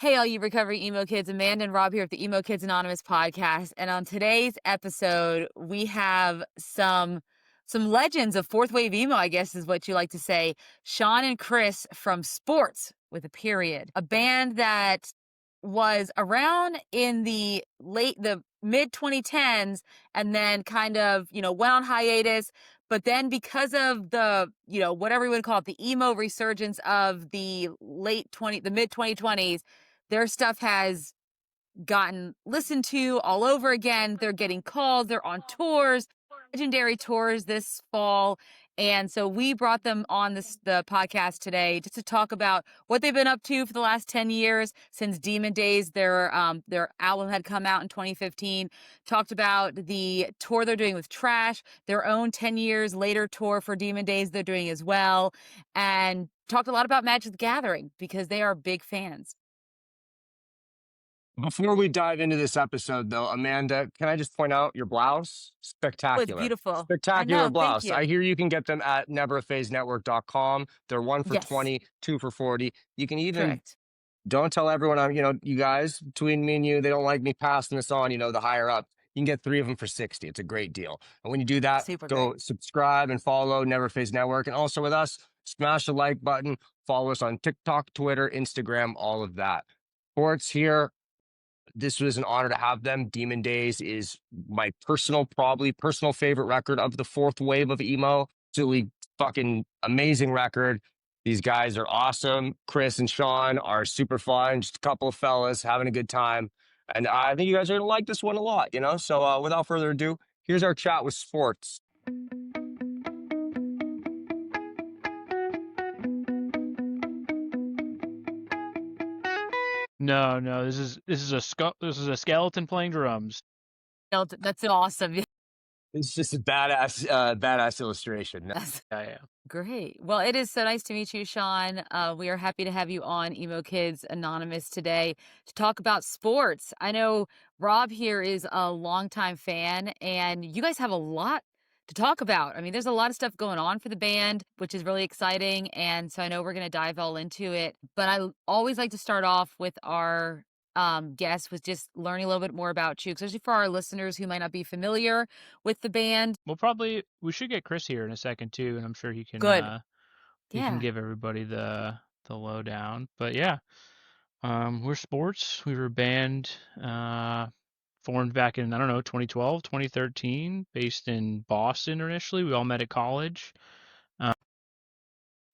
Hey, all you recovery emo kids, Amanda and Robb here at the Emo Kids Anonymous podcast. And on today's episode, we have some legends of fourth wave emo, I guess is what you like to say. Sean and Kris from Sports with a period, a band that was around in the mid 2010s and then kind of, went on hiatus. But then because of the, whatever you would call it, the emo resurgence of the mid 2020s, their stuff has gotten listened to all over again. They're getting called. They're on tours, legendary tours this fall. And so we brought them on the podcast today just to talk about what they've been up to for the last 10 years since Demon Days, their album had come out in 2015. Talked about the tour they're doing with Trash, their own 10 years later tour for Demon Days they're doing as well, and talked a lot about Magic the Gathering because they are big fans. Before we dive into this episode, though, Amanda, can I just point out your blouse? Oh, it's Spectacular. beautiful. I Spectacular know, thank blouse. you. I hear you can get them at neverphasenetwork.com. They're 1 for Yes. 20, 2 for 40. You can even, Correct. don't tell everyone, you guys, between me and you, they don't like me passing this on, the higher up. You can get 3 of them for 60. It's a great deal. And when you do that, Super go great. subscribe and follow Never Phase Network. And also with us, smash the like button, follow us on TikTok, Twitter, Instagram, all of that. Sports here. This was an honor to have them. Demon Days is my probably personal favorite record of the fourth wave of emo. Absolutely fucking amazing record. These guys are awesome. Kris and Sean are super fun. Just a couple of fellas having a good time. And I think you guys are going to like this one a lot, So without further ado, here's our chat with Sports. No. This is a skeleton playing drums. That's awesome. It's just a badass illustration. That's Yeah. great. Well, it is so nice to meet you, Sean. We are happy to have you on Emo Kids Anonymous today to talk about sports. I know Robb here is a longtime fan, and you guys have a lot to talk about. I mean, there's a lot of stuff going on for the band, which is really exciting. And so I know we're going to dive all into it. But I always like to start off with our guest with just learning a little bit more about you, especially for our listeners who might not be familiar with the band. We should get Kris here in a second too, and I'm sure he can He can give everybody the lowdown. But yeah, we're Sports. We were a band formed back in 2012, 2013, based in Boston initially. We all met at college.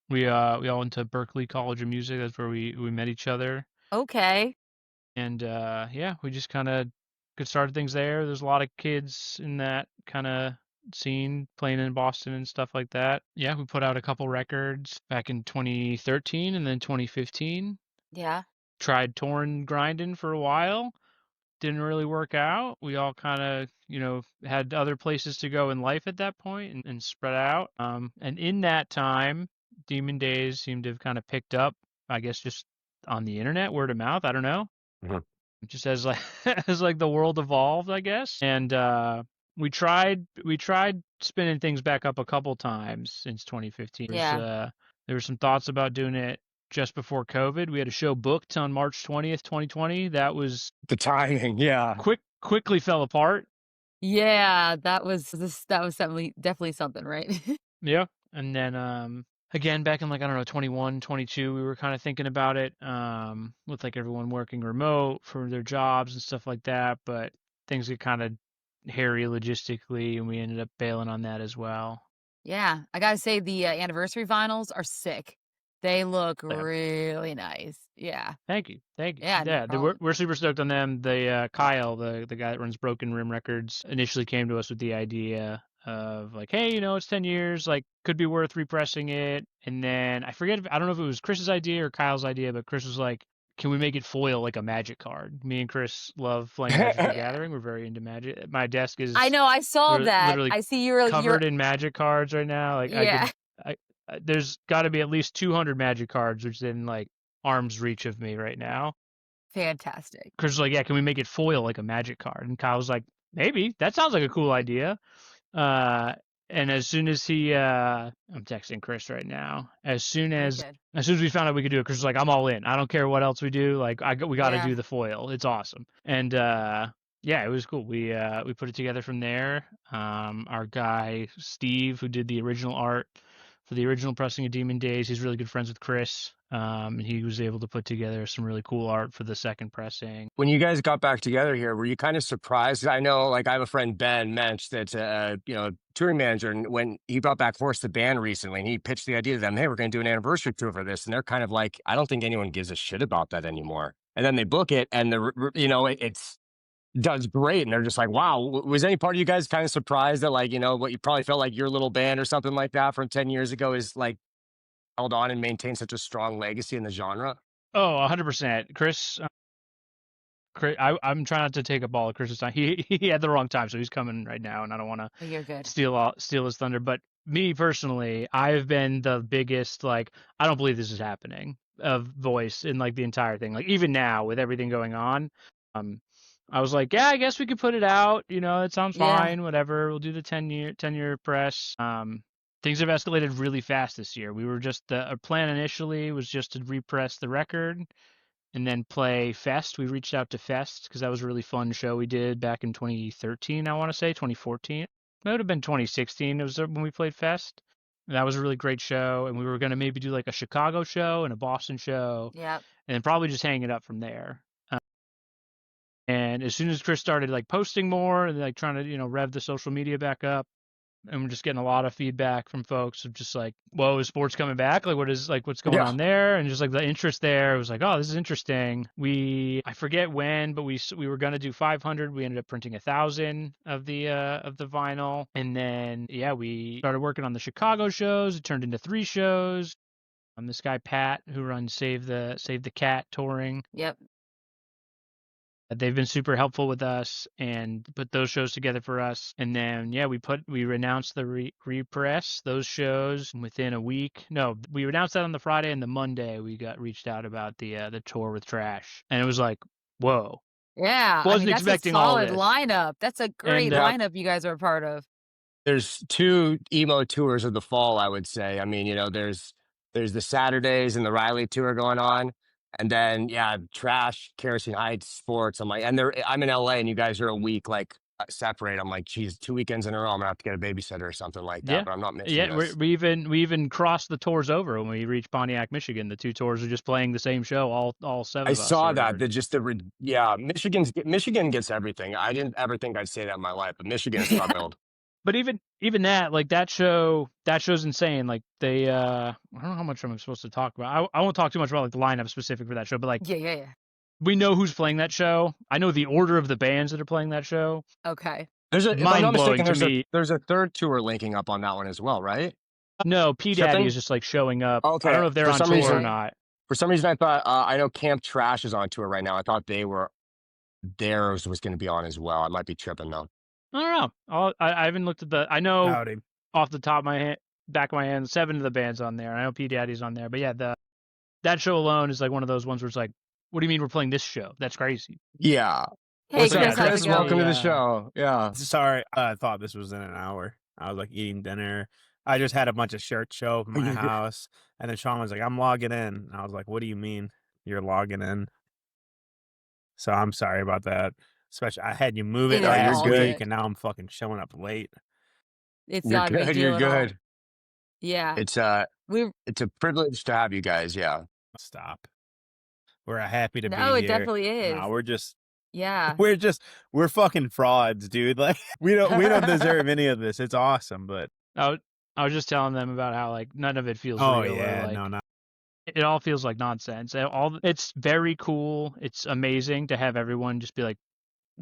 We all went to Berklee College of Music. That's where we met each other. Okay. And we just kind of started things there. There's a lot of kids in that kind of scene playing in Boston and stuff like that. Yeah, we put out a couple records back in 2013 and then 2015. Yeah. Tried touring, grinding for a while. Didn't really work out. We all kind of, had other places to go in life at that point and spread out. And in that time, Demon Days seemed to have kind of picked up, I guess, just on the internet, word of mouth. I don't know. Mm-hmm. Just as like the world evolved, I guess. And we tried spinning things back up a couple times since 2015. Yeah. There were some thoughts about doing it just before COVID. We had a show booked on March 20th, 2020. That was the timing. Yeah. Quickly fell apart. Yeah, that was definitely something, right? Yeah. And then again, back in 21, 22, we were kind of thinking about it with everyone working remote for their jobs and stuff like that. But things get kind of hairy logistically, and we ended up bailing on that as well. Yeah, I gotta say the anniversary vinyls are sick. They look really nice. Yeah. Thank you. Yeah. No, we're super stoked on them. Kyle, the guy that runs Broken Rim Records, initially came to us with the idea of hey, it's 10 years, could be worth repressing it. And then I don't know if it was Kris's idea or Kyle's idea, but Kris was like, can we make it foil like a Magic card? Me and Kris love playing Magic the Gathering. We're very into Magic. My desk is I know, I saw that. I see you're covered in Magic cards right now. Yeah. There's got to be at least 200 Magic cards, which is in arm's reach of me right now. Fantastic. Kris was like, yeah, can we make it foil like a Magic card? And Kyle was like, maybe. That sounds like a cool idea. And as soon as I'm texting Kris right now. As soon You're as good. we found out we could do it, Kris was like, "I'm all in. I don't care what else we do. Like, we got to Yeah. do the foil. It's awesome." And yeah, it was cool. We put it together from there. Our guy Steve, who did the original art for the original pressing of Demon Days, he's really good friends with Kris. And he was able to put together some really cool art for the second pressing. When you guys got back together here, were you kind of surprised? 'Cause I know, like, I have a friend, Ben Mensch, that's a touring manager, and when he brought back Force the Band recently, and he pitched the idea to them, hey, we're going to do an anniversary tour for this, and they're kind of like, I don't think anyone gives a shit about that anymore. And then they book it, and it's does great, and they're just like, wow. Was any part of you guys kind of surprised that, like, what you probably felt like your little band or something like that from 10 years ago is like held on and maintained such a strong legacy in the genre? Oh, 100%. Kris, I'm trying not to take up all of Kris's time. He had the wrong time, so he's coming right now, and I don't want to You're good. steal his thunder. But me personally, I've been the biggest, like, I don't believe this is happening of voice in like the entire thing. Like, even now with everything going on, I was like, yeah, I guess we could put it out. It sounds Yeah. fine. Whatever. We'll do the 10-year press. Things have escalated really fast this year. We were just our plan initially was just to repress the record and then play Fest. We reached out to Fest because that was a really fun show we did back in 2013, I want to say, 2014. It would have been 2016. It was when we played Fest. And that was a really great show. And we were going to maybe do like a Chicago show and a Boston show. Yep. And then probably just hang it up from there. And as soon as Kris started like posting more and like trying to, rev the social media back up, and we're just getting a lot of feedback from folks of just like, whoa, is sports coming back? Like, what's going on there? And just like the interest there, it was like, oh, this is interesting. I forget when, but we were gonna do 500. We ended up printing 1,000 of the vinyl, and then we started working on the Chicago shows. It turned into 3 shows. This guy Pat, who runs Save the Cat touring. Yep. They've been super helpful with us and put those shows together for us. And then, we announced the repress those shows within a week. No, we announced that on the Friday, and the Monday we got reached out about the tour with Trsh. And it was like, whoa. Yeah. Wasn't that's expecting a all solid this. lineup. That's a great lineup you guys are a part of. There's 2 emo tours of the fall, I would say. I mean, there's the Saturdays and the Riley tour going on. And then, Trsh, Kerosene Heights, sports. I'm in LA, and you guys are a week like separate. I'm like, geez, 2 weekends in a row, I'm gonna have to get a babysitter or something like that. But I'm not missing this. We even crossed the tours over when we reached Pontiac, Michigan. The 2 tours are just playing the same show. All 7 I of us. saw that. Michigan gets everything. I didn't ever think I'd say that in my life, but Michigan is struggled. But even that, like that show's insane. Like they, I don't know how much I'm supposed to talk about. I won't talk too much about like the lineup specific for that show, but like, yeah. We know who's playing that show. I know the order of the bands that are playing that show. Okay. If I'm not mistaken, to there's a third tour linking up on that one as well, right? No, P Daddy is just like showing up. Okay. I don't know if they're on tour or not. For some reason, I thought I know Camp Trash is on tour right now. I thought theirs was going to be on as well. I might be tripping though. I don't know. I haven't looked at I know Howdy. off the top of my head, back of my hand, 7 of the bands on there. I know P Daddy's on there, but yeah, that show alone is like one of those ones where it's like, what do you mean we're playing this show? That's crazy. Yeah. Hey, What's up, Kris, how's Kris? it going? Welcome to the show. Yeah. Sorry, I thought this was in an hour. I was like eating dinner. I just had a bunch of shirts show up in my house, and then Sean was like, "I'm logging in." And I was like, "What do you mean you're logging in?" So I'm sorry about that. Especially, I had you move it last week, and now I'm fucking showing up late. It's not a big deal You're at all. good. Yeah. It's a privilege to have you guys. Yeah. Stop. We're happy to be No, here. it definitely is. No, we're just Yeah. we're fucking frauds, dude. Like we don't deserve any of this. It's awesome, but I was just telling them about how like none of it feels oh real. yeah, Like, no. it all feels like nonsense. It's very cool. It's amazing to have everyone just be like,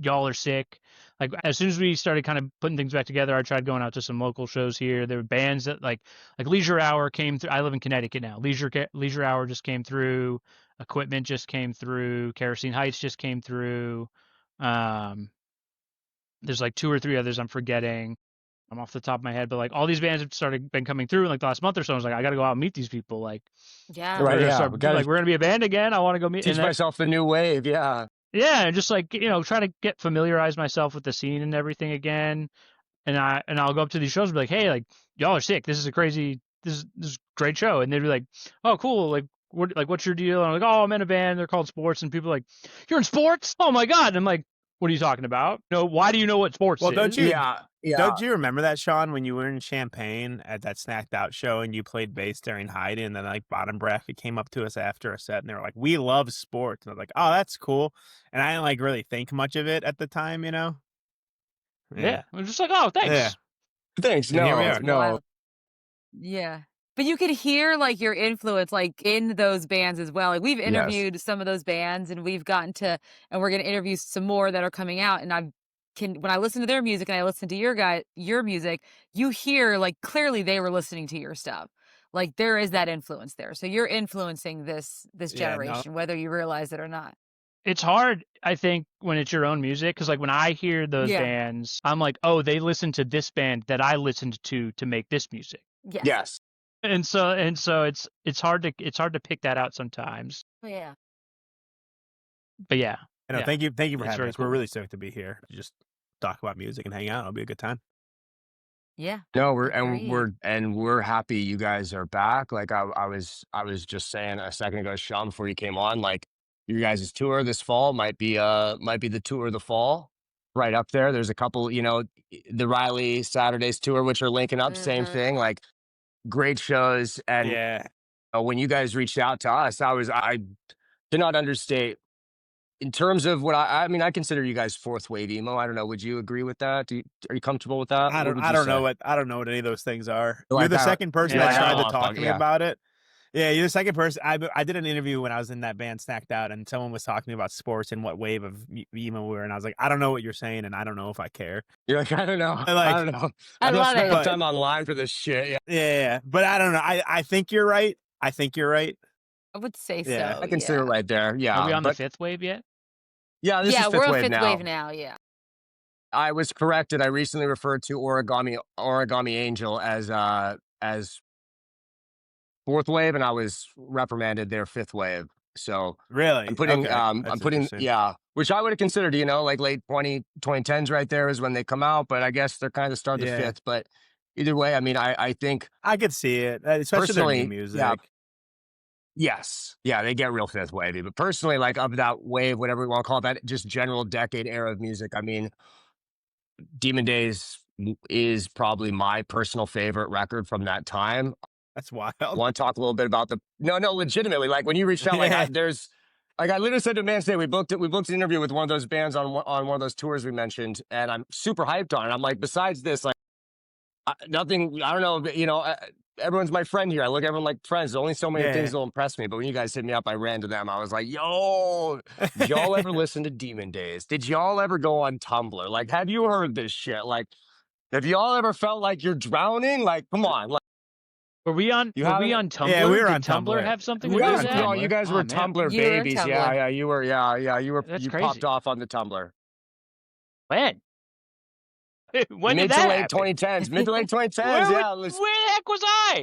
y'all are sick. Like as soon as we started kind of putting things back together, I tried going out to some local shows here. There were bands that like Leisure Hour came through. I live in Connecticut now. Leisure Hour just came through. Equipment just came through. Kerosene Heights just came through. There's like 2 or 3 others I'm forgetting. I'm off the top of my head, but like all these bands have been coming through in like the last month or so. I was like, I got to go out and meet these people. Like, Yeah. Right. Yeah. we're going to be a band again. I want to go meet. Teach myself the new wave. Yeah. Yeah, and just like try to familiarize myself with the scene and everything again. and I'll go up to these shows and be like, hey, like y'all are sick. This is a great show. And they'd be like, oh, cool. Like, what's your deal? And I'm like, oh, I'm in a band. They're called Sports. And people are like, you're in sports? Oh my God. And I'm like, what are you talking about? No, why do you know what sports Well, is? don't you? Yeah. Don't you remember that, Sean, when you were in Champaign at that Snacked Out show and you played bass during Heidi, and then like Bottom Bracket came up to us after a set and they were like, "We love sports," and I was like, "Oh, that's cool," and I didn't like really think much of it at the time, you know. Yeah. I'm just like, oh, thanks. Yeah. Thanks. And here we No, are. no. Wild. Yeah. But you could hear like your influence like in those bands as well. Like we've interviewed some of those bands and we're going to interview some more that are coming out. And when I listen to their music and I listen to your music, you hear like clearly they were listening to your stuff. Like there is that influence there. So you're influencing this Yeah, no. generation, whether you realize it or not. It's hard, I think, when it's your own music, because like when I hear those Yeah. bands, I'm like, oh, they listened to this band that I listened to make this music. Yes. Yes. And so it's hard to pick that out sometimes. Oh, yeah. But yeah. I know. Yeah. Thank you for It's having very us. We're cool. really stoked to be here. Just talk about music and hang out. It'll be a good time. Yeah. No, Agreed. we're happy you guys are back. Like I was just saying a second ago, Sean, before you came on, like you guys' tour this fall might be the tour of the fall. Right up there. There's a couple, the Riley Saturdays tour, which are linking up, same Mhm. thing, like great shows. And Yeah. when you guys reached out to us, I did not understate in terms of what I mean, I consider you guys fourth wave emo. I don't know. Would you agree with that? Are you comfortable with that? I What would don't you know say? I don't know what any of those things are. You're You're like, the I- second person you're that like, tried I to don't talk know, to me yeah. about it. Yeah, you're the second person. I did an interview when I was in that band Snacked Out, and someone was talking to me about sports and what wave of emo we were, and I was like, I don't know what you're saying, and I don't know if I care. You're like, I don't know. I like- I don't know. I I'm not love spending it. enough time online for this shit. Yeah. Yeah, but I don't know. I think you're right. I think you're right. I would say Yeah. so. I consider it right there. Yeah. Are we on the but fifth wave yet? yeah, this Yeah, is we're fifth on wave fifth now. wave now. Yeah. I was corrected. I recently referred to Origami Angel as fourth wave, and I was reprimanded. They're fifth wave. So Really? I'm putting, Okay. I'm That's putting, interesting. yeah, which I would have considered, like late 2010s right there is when they come out, but I guess they're kind of the start of the Yeah. fifth. But either way, I mean, I think I could see it, especially their personally, new music. yeah. Yes. Yeah, they get real fifth wavy. But personally, like of that wave, whatever we want to call it, that just general decade era of music, I mean, Demon Days is probably my personal favorite record from that time. That's wild. Want to talk a little bit about no, legitimately, like when you reached out, like Yeah. I literally said to Man State, we booked an interview with one of those bands on one of those tours we mentioned, and I'm super hyped on it. I'm like, besides this, like nothing, I don't know, everyone's my friend here. I look at everyone like friends. There's only so many things Yeah. that'll impress me. But when you guys hit me up, I ran to them. I was like, yo, did y'all ever listen to Demon Days? Did y'all ever go on Tumblr? Like, have you heard this shit? Like, have y'all ever felt like you're drowning? Like, come on. Like, Were we on haven't- Tumblr? Yeah, we were Did on Tumblr. have something to We do were with on that? Tumblr. you guys Oh, were man. Tumblr You were babies. Tumblr. Yeah, you were. That's you crazy. popped off on the Tumblr. When? When Mid did to that late happen? 2010s. Mid to late 2010s. Where Yeah. the heck was I?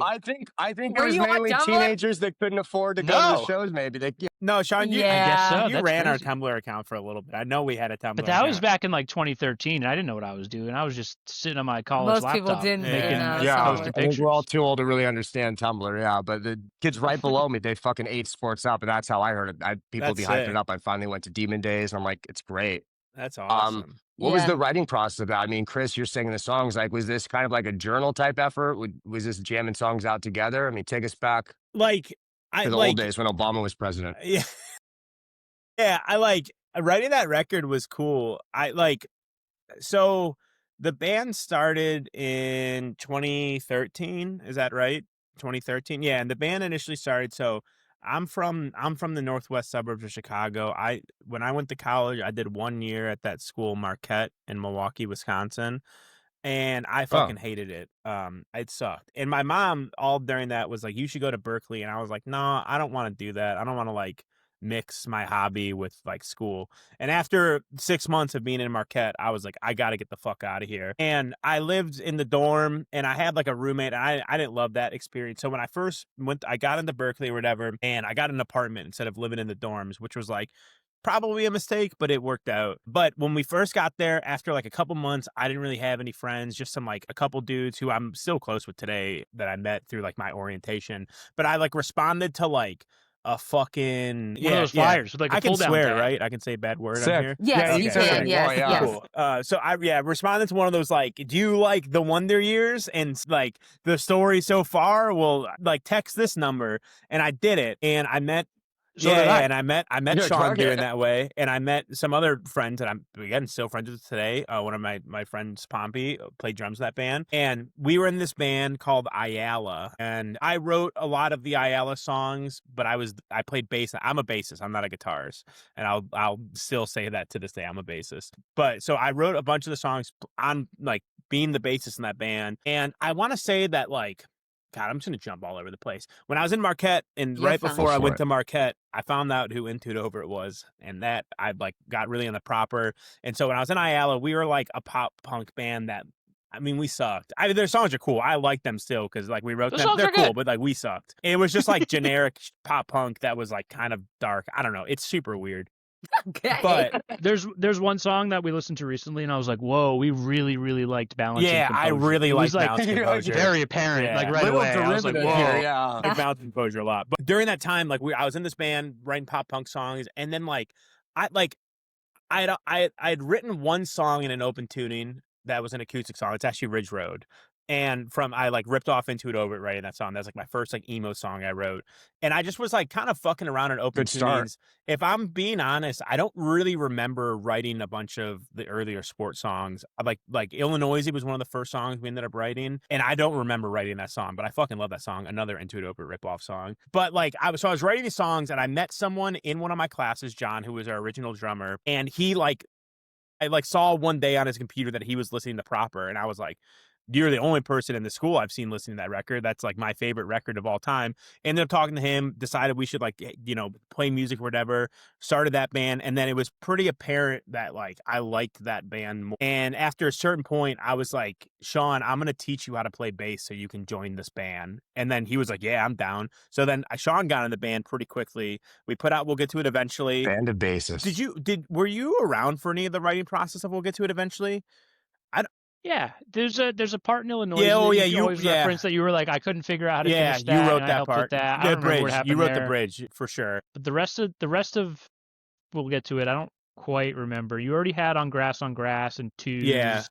I think Were it was you on mainly Tumblr? teenagers that couldn't afford to go to the No. shows. Maybe they. No, Sean, you, Yeah. I guess so. you That's ran our crazy. Tumblr account for a little bit. I know we had a Tumblr But that was account. back in like 2013, and I didn't know what I was doing. I was just sitting on my college Most people laptop didn't, you making know, Yeah, posting Tumblr. I think we're all pictures. too old to really understand Tumblr. Yeah, but the kids right below me, they fucking ate sports up, and that's how I heard it. People That's be hyping sick. it up. I finally went to Demon Days, and I'm like, it's great. That's awesome. What was Yeah. the writing process of that? I mean, Kris, you're singing the songs. Like, was this kind of like a journal type effort? Was this jamming songs out together? I mean, take us back Like, I to the like, old days when Obama was president. yeah, yeah. I like writing that record was cool. So the band started in 2013. Is that right? 2013. Yeah, and the band initially started. So I'm from the northwest suburbs of Chicago. When I went to college, I did 1 year at that school, Marquette, in Milwaukee, Wisconsin. And I fucking hated it. It sucked. And my mom all during that was like, you should go to Berkeley. And I was like, no, I don't want to do that. I don't want to like mix my hobby with like school. And after 6 months of being in Marquette, I was like, I got to get the fuck out of here. And I lived in the dorm and I had like a roommate and I didn't love that experience. So when I first I got into Berkeley or whatever, and I got an apartment instead of living in the dorms, which was like probably a mistake, but it worked out. But when we first got there, after like a couple months, I didn't really have any friends, just some like a couple dudes who I'm still close with today that I met through like my orientation. But I like responded to like a fucking One of those flyers with like a I can pull-down swear, tag. right? I can say a bad word Sick. on here. Yes, Yeah, you you can. can. Yes, Oh, yeah. yes. Cool. So I responded to one of those like, do you like the Wonder Years and like the story so far? Well, like text this number, and I did it, and I met. So did I. And I met Yeah, Sean fuck doing it. that way, and I met some other friends that I'm again still friends with today. One of my friends, Pompey, played drums in that band, and we were in this band called Ayala, and I wrote a lot of the Ayala songs, but I played bass. I'm a bassist. I'm not a guitarist, and I'll still say that to this day. I'm a bassist, but so I wrote a bunch of the songs on like being the bassist in that band, and I want to say that like. God, I'm just going to jump all over the place. When I was in Marquette, and You're right fine. before I Go went for to Marquette, I found out who Into It Over it was, and that I like got really on the proper. And so when I was in Ayala, we were like a pop punk band that, I mean, we sucked. I mean, their songs are cool. I like them still because like we wrote Those them. songs They're are cool, good. but like we sucked. It was just like generic pop punk that was like kind of dark. I don't know. It's super weird. Okay. But There's one song that we listened to recently, and I was like, whoa, we really, really liked Balance and yeah, I Composure. really It like was like Balance You're like, Composure. very apparent, Yeah. like right Little away. I was like, derivative whoa. here, yeah. I like Balance and Composure a lot. But during that time, like I was in this band writing pop punk songs, and then like I'd written one song in an open tuning that was an acoustic song. It's actually Ridge Road. And I like ripped off Into It Over it writing that song. That's like my first like emo song I wrote. And I just was like kind of fucking around in open Good start. tunings. If I'm being honest, I don't really remember writing a bunch of the earlier sports songs. Like Illinois was one of the first songs we ended up writing. And I don't remember writing that song, but I fucking love that song. Another Into It Over ripoff song. But like I was writing these songs, and I met someone in one of my classes, John, who was our original drummer, and he like I like saw one day on his computer that he was listening to Proper, and I was like, you're the only person in the school I've seen listening to that record. That's like my favorite record of all time. Ended up talking to him, decided we should like, play music or whatever, started that band. And then it was pretty apparent that like I liked that band more. And after a certain point, I was like, Sean, I'm going to teach you how to play bass so you can join this band. And then he was like, yeah, I'm down. So then Sean got in the band pretty quickly. We put out We'll Get to It Eventually. Band of bassists. Were you around for any of the writing process of We'll Get to It Eventually? Yeah, there's a part in Illinois. Yeah, that yeah, you always yeah. reference that you were like, I couldn't figure out how to finish that. you wrote and I that helped part. with that. I The don't remember bridge. what happened You wrote there. the bridge for sure. But the rest of we'll get to it. I don't quite remember. You already had on Grass and Twos. Yeah,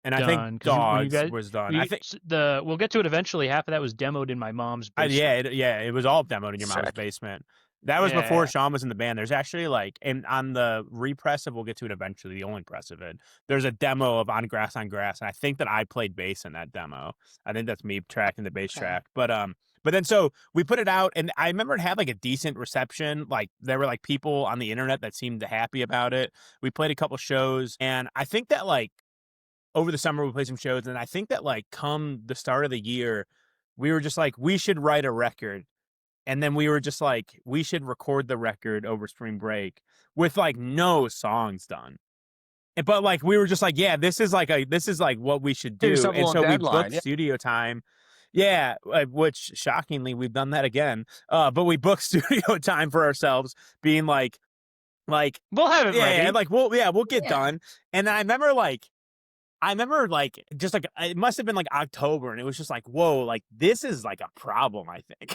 and I done, think 'cause when you Dogs guys- was done. We, I think we'll get to it eventually. Half of that was demoed in my mom's basement. it was all demoed in your mom's Sick. basement. That was Yeah. before Sean was in the band. There's actually like, and on the repress of We'll Get to It Eventually, the only press of it, there's a demo of On Grass, and I think that I played bass in that demo. I think that's me tracking the bass Okay. track. But then so we put it out, and I remember it had like a decent reception. Like there were like people on the internet that seemed happy about it. We played a couple shows, and I think that like over the summer we played some shows, and I think that like come the start of the year, we were just like, we should write a record. And then we were just like, we should record the record over spring break with like no songs done. But like we were just like, yeah, this is like what we should do. Give yourself a And little so we deadline, booked yeah. studio time. Yeah, which shockingly we've done that again. But we booked studio time for ourselves, being like We'll have it ready. yeah, like we'll get Yeah. done. And I remember just like it must have been like October, and it was just like, whoa, like this is like a problem, I think.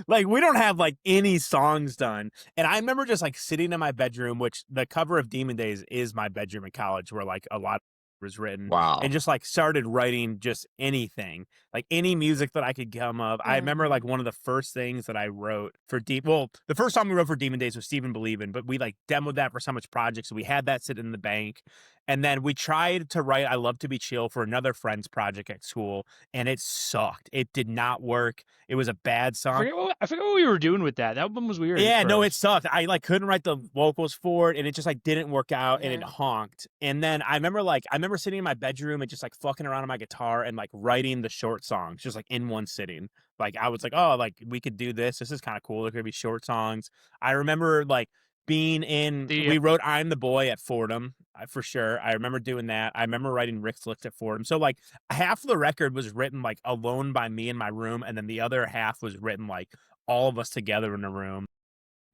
like we don't have like any songs done. And I remember just like sitting in my bedroom, which the cover of Demon Days is my bedroom in college, where like a lot was written. Wow. And just like started writing just anything, like any music that I could come up. I remember like one of the first things that I wrote for the first song we wrote for Demon Days was Stephen Believin', but we like demoed that for so much project. So we had that sit in the bank. And then we tried to write I Love to Be Chill for another friend's project at school, and it sucked. It did not work. It was a bad I song. forget what we were doing with that. That one was weird. Yeah, at no, it first. sucked. I like couldn't write the vocals for it, and it just like didn't work out, and it honked. And then I remember sitting in my bedroom and just like fucking around on my guitar and like writing the short songs just like in one sitting. Like I was like, oh, like we could do this. This is kind of cool. There could be short songs. I remember like being in. We wrote "I'm the Boy" at Fordham for sure. I remember doing that. I remember writing Rick's Licks at Fordham. So like half of the record was written like alone by me in my room, and then the other half was written like all of us together in a room.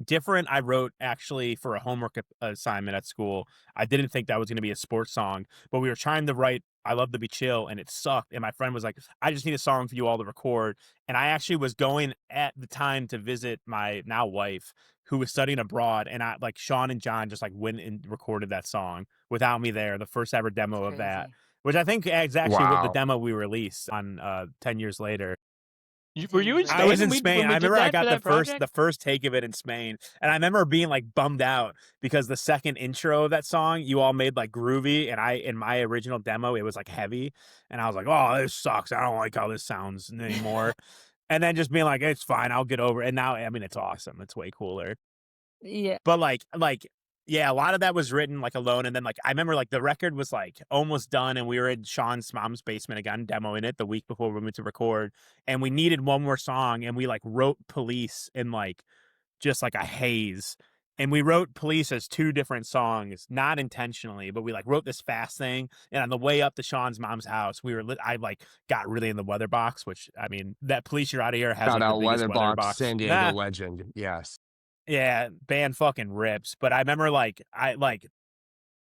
Different, I wrote actually for a homework assignment at school. I didn't think that was going to be a sports song, but we were trying to write I Love to Be Chill, and it sucked. And my friend was like, I just need a song for you all to record. And I actually was going at the time to visit my now wife, who was studying abroad. And I like Sean and John just like went and recorded that song without me there, the first ever demo of that, Crazy. which I think is actually what the Wow. demo we released on 10 years later. Were you in I Spain? I was in when Spain. we I did remember I that got for the that project? the first take of it in Spain, and I remember being like bummed out because the second intro of that song you all made like groovy, and in my original demo it was like heavy, and I was like, oh, this sucks. I don't like how this sounds anymore. And then just being like, it's fine, I'll get over it. And now, I mean, it's awesome. It's way cooler. Yeah. But yeah, a lot of that was written like alone, and then like I remember like the record was like almost done, and we were in Sean's mom's basement again demoing it the week before we went to record, and we needed one more song, and we like wrote Police in like just like a haze, and we wrote Police as two different songs, not intentionally, but we like wrote this fast thing, and on the way up to Sean's mom's house, I like got really in the weather box, which I mean that Police You're Out of Here has Shout like the out biggest weather Weatherbox, box. San Diego legend. Yes. Yeah, band fucking rips. But I remember I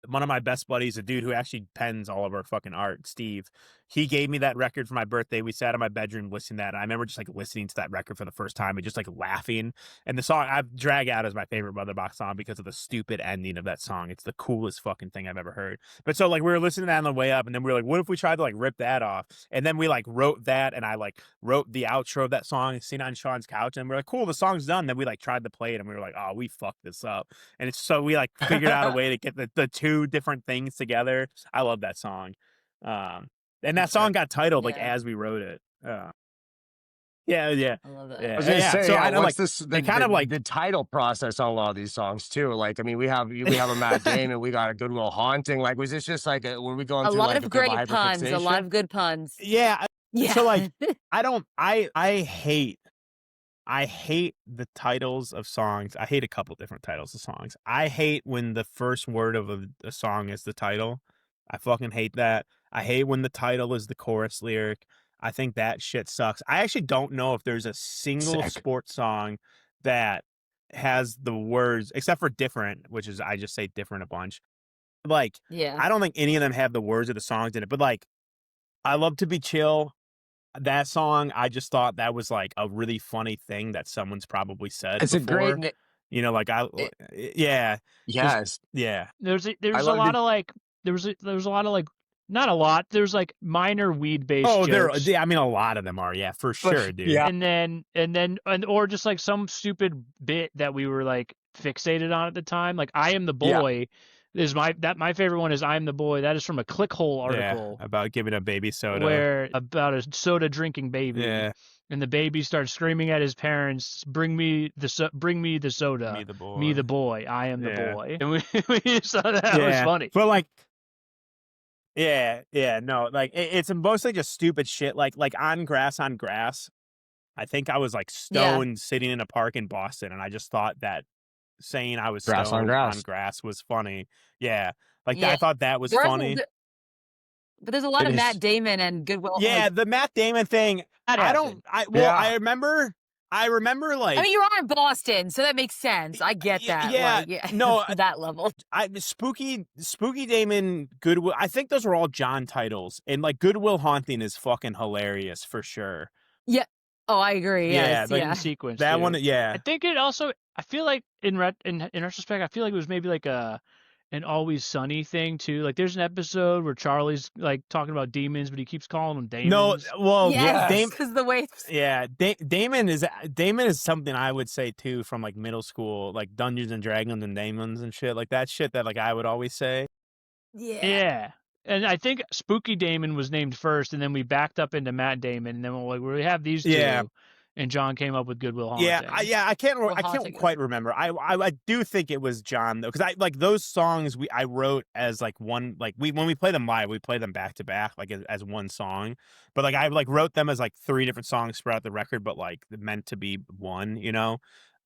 one of my best buddies, a dude who actually pens all of our fucking art, Steve, he gave me that record for my birthday. We sat in my bedroom listening to that. And I remember just like listening to that record for the first time and just like laughing. And the song I've Drag Out as my favorite Motherbox song because of the stupid ending of that song. It's the coolest fucking thing I've ever heard. But so like we were listening to that on the way up, and then we were like, what if we tried to like rip that off? And then we like wrote that, and I like wrote the outro of that song, sitting on Sean's couch, and we're like, cool, the song's done. Then we like tried to play it, and we were like, oh, we fucked this up. And it's so we like figured out a way to get the two different things together. I love that song. And that song got titled like Yeah. as we wrote it. Yeah. I love that. Yeah. I was gonna say, So yeah, I know what's like this? they kind of like the title process on a lot of these songs too. Like, I mean, we have a Matt Damon, we got a Goodwill Haunting. Like, was this just like were we going A through lot like of a bit of great puns. A lot hyperfixation? of good puns. yeah. Yeah. So like I hate the titles of songs. I hate a couple different titles of songs. I hate when the first word of a song is the title. I fucking hate that. I hate when the title is the chorus lyric. I think that shit sucks. I actually don't know if there's a single Sick. sports song that has the words, except for Different, which is I just say Different a bunch. Like, Yeah. I don't think any of them have the words of the songs in it, but like, I Love to Be Chill. That song, I just thought that was like a really funny thing that someone's probably said It's a before. great. You know, like yeah, Yes. yeah, There's a love lot the- of like there was a lot of like not a lot. There's like minor weed based oh, jokes. I mean, a lot of them are, yeah, for sure, dude. yeah. And or just like some stupid bit that we were like fixated on at the time. Like I Am the Yeah. Boy is my favorite one is I Am the Boy. That is from a Clickhole article About giving a baby soda. where about a soda drinking baby. Yeah. And the baby starts screaming at his parents, "Bring me the soda, Me the boy. me the boy, I am the Yeah. boy." And we just thought that was funny. But like, no, like it's mostly just stupid shit. Like on grass. I think I was like stoned sitting in a park in Boston, and I just thought that saying I was Grass on stoned grass. grass was funny. Yeah, like Yeah. I thought that was There are some funny. good- But there's a lot It of is- Matt Damon and Goodwill. Yeah, like- the Matt Damon thing. That I don't. happened. Yeah. I remember like. I mean, you are in Boston, so that makes sense. I get that. yeah, Like, no, that level. Spooky Damon, Goodwill. I think those were all John titles, and like Goodwill Haunting is fucking hilarious for sure. Oh, I agree. Yeah, Yes, like In yeah. sequence. That too. one, yeah. I think it also. I feel like in retrospect, I feel like it was maybe like an Always Sunny thing too. Like there's an episode where Charlie's like talking about demons, but he keeps calling them demons. No, well, Yes, because the way. yeah, Damon is something I would say too from like middle school, like Dungeons and Dragons and Damons and shit like that shit that like I would always say. Yeah. And I think Spooky Damon was named first, and then we backed up into Matt Damon, and then we're like, we have these two. Yeah. And John came up with Goodwill Haunting. I can't Haunting quite remember. I do think it was John though, because I like those songs I wrote as like one, like when we play them live, we play them back to back like as one song, but like I like wrote them as like three different songs throughout the record, but like meant to be one, you know.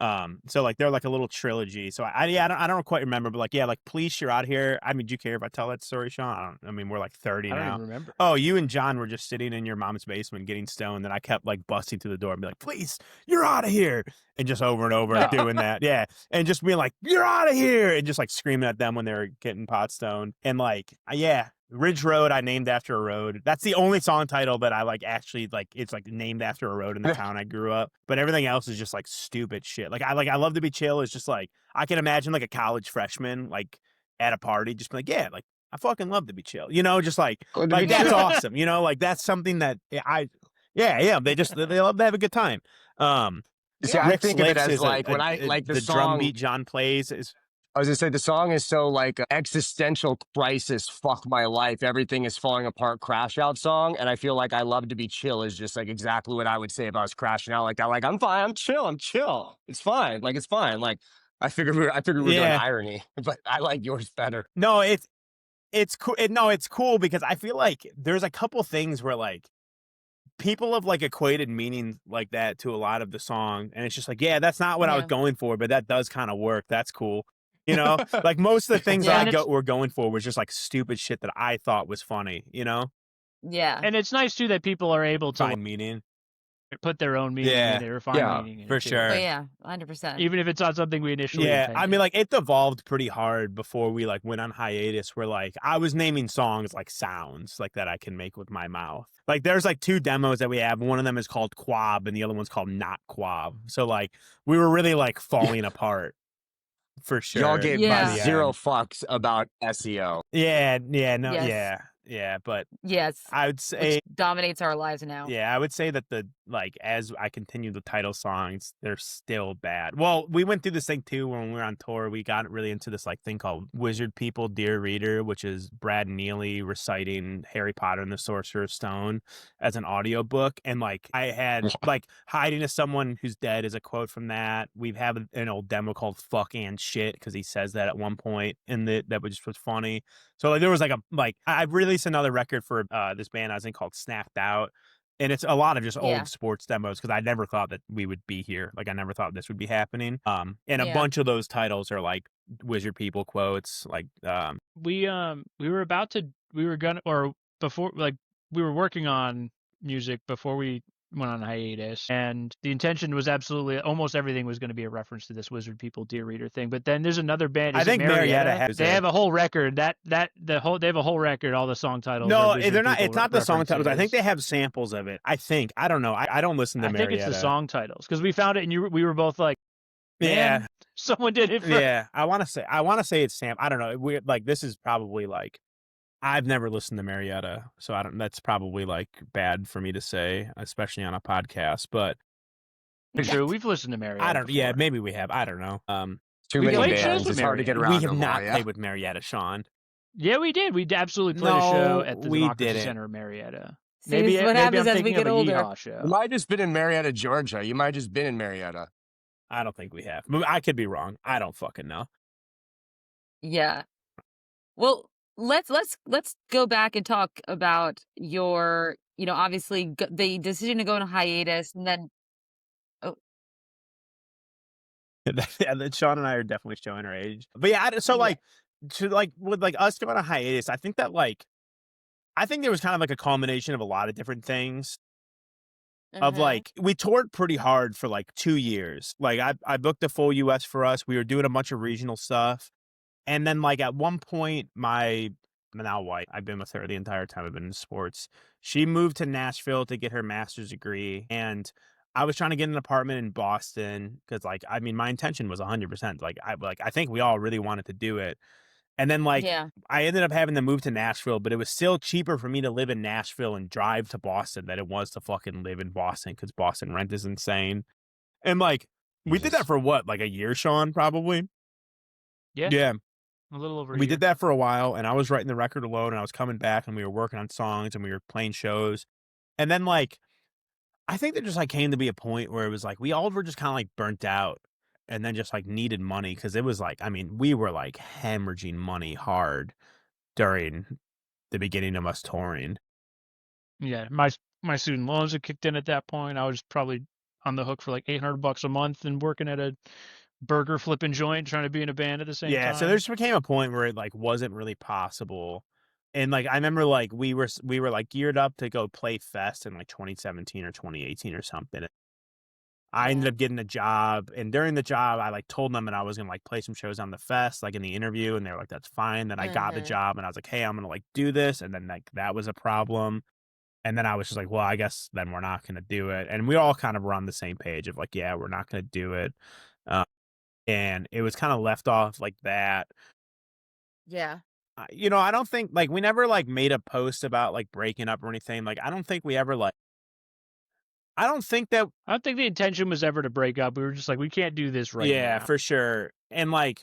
So like they're like a little trilogy. So I don't quite remember, but like, yeah, like Police, You're Out Here. I mean, do you care if I tell that story, Sean? I mean, we're like 30 I don't now. even remember. Oh, you and John were just sitting in your mom's basement getting stoned, and I kept like busting through the door and be like, "Please, you're out of here," and just over and over doing that, yeah, and just being like, "You're out of here," and just like screaming at them when they were getting pot stoned, and like, yeah. Ridge Road, I named after a road. That's the only song title that I like actually like. It's like named after a road in the town I grew up. But everything else is just like stupid shit. Like I love to be chill. It's just like I can imagine like a college freshman like at a party, just be like, yeah, like I fucking love to be chill. You know, just like that's awesome. You know, like that's something that yeah. They love to have a good time. See, I think of it as like when I like the song drum beat John plays is. I was gonna say the song is so like existential crisis, fuck my life, everything is falling apart, crash out song, and I feel like I love to be chill is just like exactly what I would say if I was crashing out like that. Like I'm fine, I'm chill, it's fine, like it's fine. Like I figured we were doing irony, but I like yours better. No, it's cool. No, it's cool because I feel like there's a couple things where like people have like equated meaning like that to a lot of the song, and it's just like, yeah, that's not what I was going for, but that does kind of work. That's cool. You know, like most of the things that we're going for was just like stupid shit that I thought was funny, you know? Yeah. And it's nice too that people are able to find meaning, put their own meaning in it or find meaning in for it. sure. Oh, yeah, 100%. Even if it's not something we initially intended. I mean, like it evolved pretty hard before we like went on hiatus where like I was naming songs like sounds like that I can make with my mouth. Like there's like 2 demos that we have. One of them is called Quab and the other one's called Not Quab. So like we were really like falling apart. For sure. Y'all gave zero fucks about SEO. But yes, I would say which dominates our lives now. Yeah, I would say that the like as I continue the title songs, they're still bad. Well, we went through this thing too when we were on tour. We got really into this like thing called Wizard People, Dear Reader, which is Brad Neely reciting Harry Potter and the Sorcerer's Stone as an audiobook. And like I had like Hiding to Someone Who's Dead is a quote from that. We have an old demo called Fuck and Shit because he says that at one point and that just was funny. So like there was I released another record for this band I was in called Snapped Out. And it's a lot of just old sports demos because I never thought that we would be here. Like I never thought this would be happening. And a bunch of those titles are like Wizard People quotes. Like we were working on music before we went on hiatus, and the intention was absolutely almost everything was going to be a reference to this Wizard People Dear Reader thing. But then there's another band. I think Marietta has. They have a whole record. They have a whole record. All the song titles. No, they're not. It's not the song titles. I think they have samples of it. I think. I don't know. I don't listen to Marietta. I think it's the song titles because we found it and we were both like, man, someone did it. I want to say it's Sam. I don't know. We like this is probably like. I've never listened to Marietta, so that's probably like bad for me to say, especially on a podcast, but true. We've listened to Marietta. Maybe we have. I don't know. Too many bands. It's hard to get around. We have not played with Marietta, Sean. Yeah, we did. We absolutely played a show at the Democracy Center of Marietta. Maybe what happens as we get older. You might have just been in Marietta, Georgia. You might have just been in Marietta. I don't think we have. I could be wrong. I don't fucking know. Yeah. Well, let's go back and talk about your, obviously the decision to go on a hiatus, and then Sean and I are definitely showing our age. But with like us going on a hiatus, I think there was kind of like a culmination of a lot of different things. Of like we toured pretty hard for like 2 years. Like I booked the full US for us. We were doing a bunch of regional stuff. And then like at one point my now wife, I've been with her the entire time I've been in sports. She moved to Nashville to get her master's degree, and I was trying to get an apartment in Boston because my intention was 100%. I think we all really wanted to do it. And then I ended up having to move to Nashville, but it was still cheaper for me to live in Nashville and drive to Boston than it was to fucking live in Boston because Boston rent is insane. And we did that for what, like a year, Sean, probably? Yeah. A little over a We year. did that for a while, and I was writing the record alone, and I was coming back, and we were working on songs, and we were playing shows. And then I think there just came to be a point where it was we all were just kind of burnt out. And then just needed money because it was we were hemorrhaging money hard during the beginning of us touring. Yeah, my student loans had kicked in at that point. I was probably on the hook for like $800 a month and working at a burger flipping joint trying to be in a band at the same time. So there just became a point where it like wasn't really possible. And like I remember like we were like geared up to go play fest in like 2017 or 2018 or something. I ended up getting a job, and during the job I like told them that I was gonna like play some shows on the fest, like in the interview, and they were like, that's fine. Then I got the job and I was like, hey, I'm gonna like do this, and then like that was a problem. And then I was just like, well, I guess then we're not gonna do it. And we all kind of were on the same page of like, yeah, we're not gonna do it. And it was kind of left off like that. Yeah. You know, I don't think like we never like made a post about like breaking up or anything. Like I don't think we ever like I don't think that I don't think the intention was ever to break up. We were just like, we can't do this right now. Yeah, for sure. And like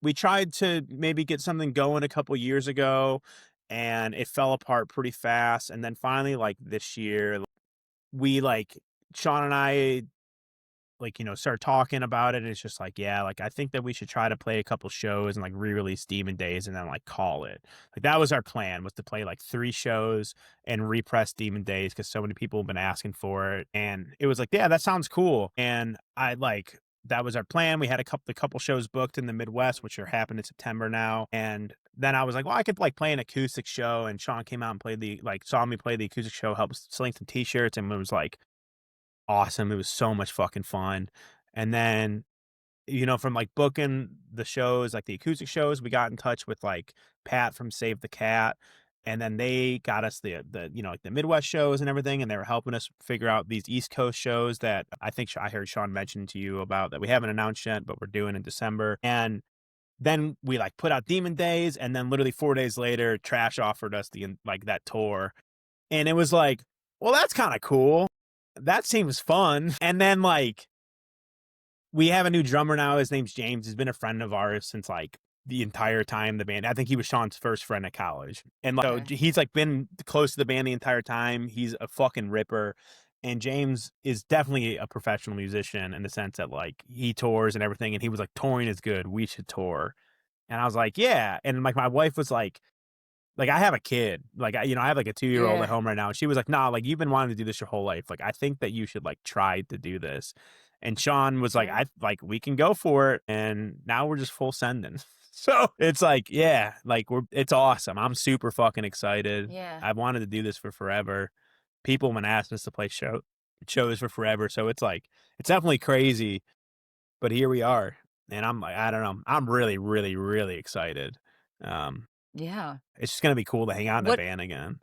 we tried to maybe get something going a couple years ago and it fell apart pretty fast. And then finally, like this year, we like Sean and I like, you know, start talking about it. And it's just like, yeah, like I think that we should try to play a couple shows and like re-release Demon Days and then like call it. Like that was our plan, was to play like 3 shows and repress Demon Days because so many people have been asking for it. And it was like, yeah, that sounds cool. And I like that was our plan. We had a couple shows booked in the Midwest, which are happening in September now. And then I was like, well, I could like play an acoustic show. And Sean came out and played saw me play the acoustic show, helped sling some t-shirts, and it was like awesome. It was so much fucking fun. And then, you know, from like booking the shows, like the acoustic shows, we got in touch with like Pat from Save the Cat. And then they got us the you know, like the Midwest shows and everything. And they were helping us figure out these East Coast shows that I think I heard Sean mention to you about that we haven't announced yet, but we're doing in December. And then we like put out Demon Days. And then literally 4 days later, Trash offered us like that tour. And it was like, well, that's kind of cool. That seems fun. And then like we have a new drummer now. His name's James. He's been a friend of ours since like the entire time the band. I think he was Sean's first friend at college. And like, so he's like been close to the band the entire time. He's a fucking ripper. And James is definitely a professional musician in the sense that like he tours and everything. And he was like, touring is good. We should tour. And I was like, yeah. And like my wife was like, I have a kid, like, I have like a 2-year-old at home right now. And she was like, nah, like you've been wanting to do this your whole life. Like, I think that you should like try to do this. And Sean was like, we can go for it. And now we're just full sending. So it's like, yeah, like it's awesome. I'm super fucking excited. Yeah. I've wanted to do this for forever. People have been asking us to play shows for forever. So it's like, it's definitely crazy, but here we are. And I'm like, I don't know. I'm really, really, really excited. Yeah. It's just going to be cool to hang out in a band again.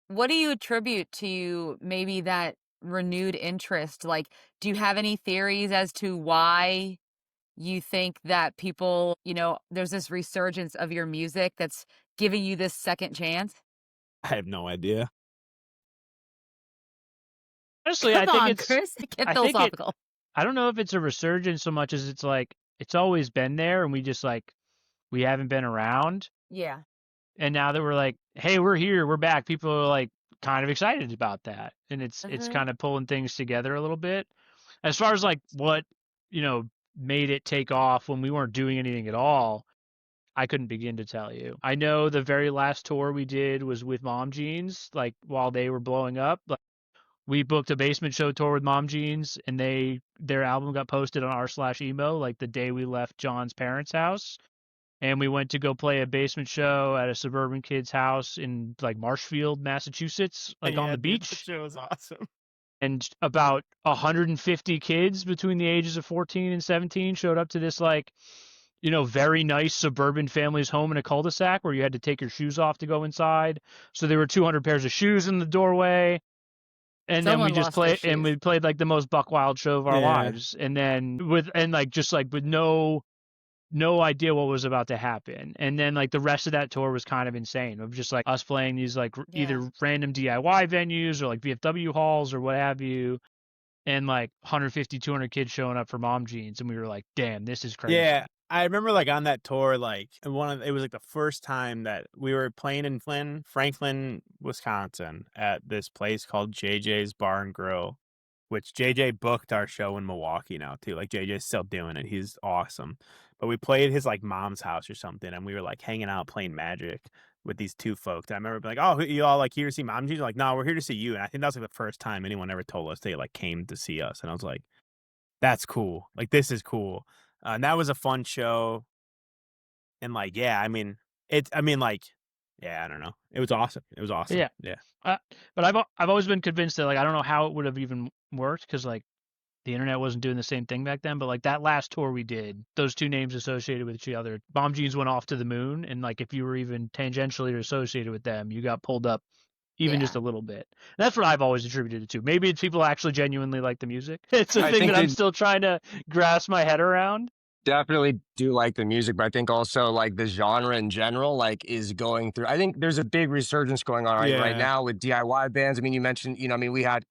What do you attribute to maybe that renewed interest? Like, do you have any theories as to why you think that people, you know, there's this resurgence of your music that's giving you this second chance? I have no idea. Honestly, Come I think on, it's Kris, get I think philosophical. I don't know if it's a resurgence so much as it's like it's always been there and we just like we haven't been around. Yeah. And now that we're like, hey, we're here, we're back, people are like kind of excited about that. And it's kind of pulling things together a little bit. As far as like what, you know, made it take off when we weren't doing anything at all, I couldn't begin to tell you. I know the very last tour we did was with Mom Jeans, like while they were blowing up. Like we booked a basement show tour with Mom Jeans and their album got posted on r/emo like the day we left John's parents' house. And we went to go play a basement show at a suburban kid's house in like Marshfield, Massachusetts, like on the beach. The show was awesome. And about 150 kids between the ages of 14 and 17 showed up to this like, you know, very nice suburban family's home in a cul-de-sac where you had to take your shoes off to go inside. So there were 200 pairs of shoes in the doorway. And then we just played like the most buck wild show of our lives. And then with no idea what was about to happen. And then like the rest of that tour was kind of insane of just like us playing these like either random DIY venues or like VFW halls or what have you. And like 150, 200 kids showing up for Mom Jeans. And we were like, damn, this is crazy. Yeah. I remember like on that tour, like it was like the first time that we were playing in Franklin, Wisconsin at this place called JJ's Bar and Grill, which JJ booked our show in Milwaukee now too. Like JJ's still doing it. He's awesome. But we played his like mom's house or something and we were like hanging out playing Magic with these two folks. I remember being like, "Oh, you all like here to see Mom Jeans?" Like, "No, we're here to see you." And I think that was like the first time anyone ever told us they like came to see us, and I was like, "That's cool. Like, this is cool." And that was a fun show. And like, yeah, I mean, like, yeah, I don't know. It was awesome. It was awesome. Yeah. Yeah. But I've always been convinced that like I don't know how it would have even worked because like the internet wasn't doing the same thing back then. But like that last tour we did, those two names associated with each other, Bomb Jeans went off to the moon, and like if you were even tangentially associated with them, you got pulled up even just a little bit. And that's what I've always attributed it to. Maybe it's people actually genuinely like the music. It's a thing that I'm still trying to grasp my head around. Definitely do like the music, but I think also like the genre in general, like is going through. I think there's a big resurgence going on right now with DIY bands. I mean, you mentioned, I mean, we had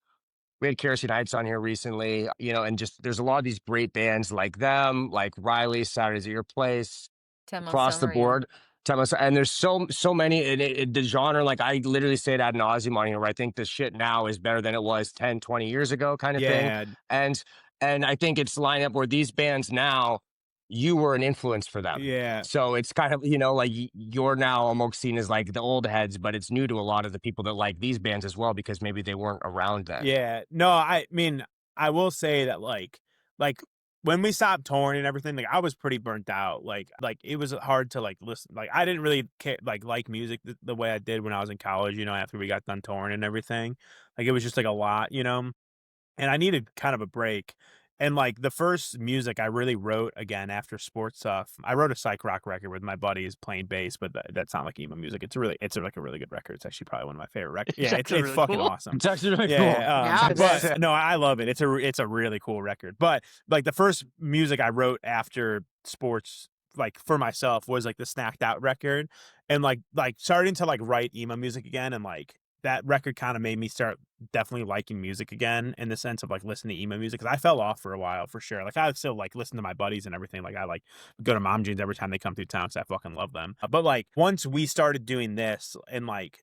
Kerosene Heights on here recently, and just there's a lot of these great bands like them, like Riley, Saturdays at Your Place, across the board. And there's so many in the genre. Like I literally say it ad nauseum on here, where I think the shit now is better than it was 10, 20 years ago, kind of thing. And I think it's lined up where these bands now, you were an influence for them. Yeah. So it's kind of, like you're now almost seen as like the old heads, but it's new to a lot of the people that like these bands as well, because maybe they weren't around then. Yeah. No, I mean, I will say that like when we stopped touring and everything, like I was pretty burnt out. Like it was hard to like listen. Like I didn't really like music the way I did when I was in college, after we got done touring and everything. Like it was just like a lot, and I needed kind of a break. And like the first music I really wrote again after sports stuff, I wrote a psych rock record with my buddies playing bass, but that's not like emo music. It's like a really good record. It's actually probably one of my favorite records. Yeah, it's really fucking awesome. It's actually really cool. But no, I love it. It's a really cool record. But like the first music I wrote after sports, like for myself, was like the Snacked Out record, and like starting to like write emo music again, and like that record kind of made me start definitely liking music again, in the sense of like listening to emo music, because I fell off for a while for sure. Like I would still like listen to my buddies and everything. Like I like go to Mom Jeans every time they come through town, because I fucking love them. But like once we started doing this, and like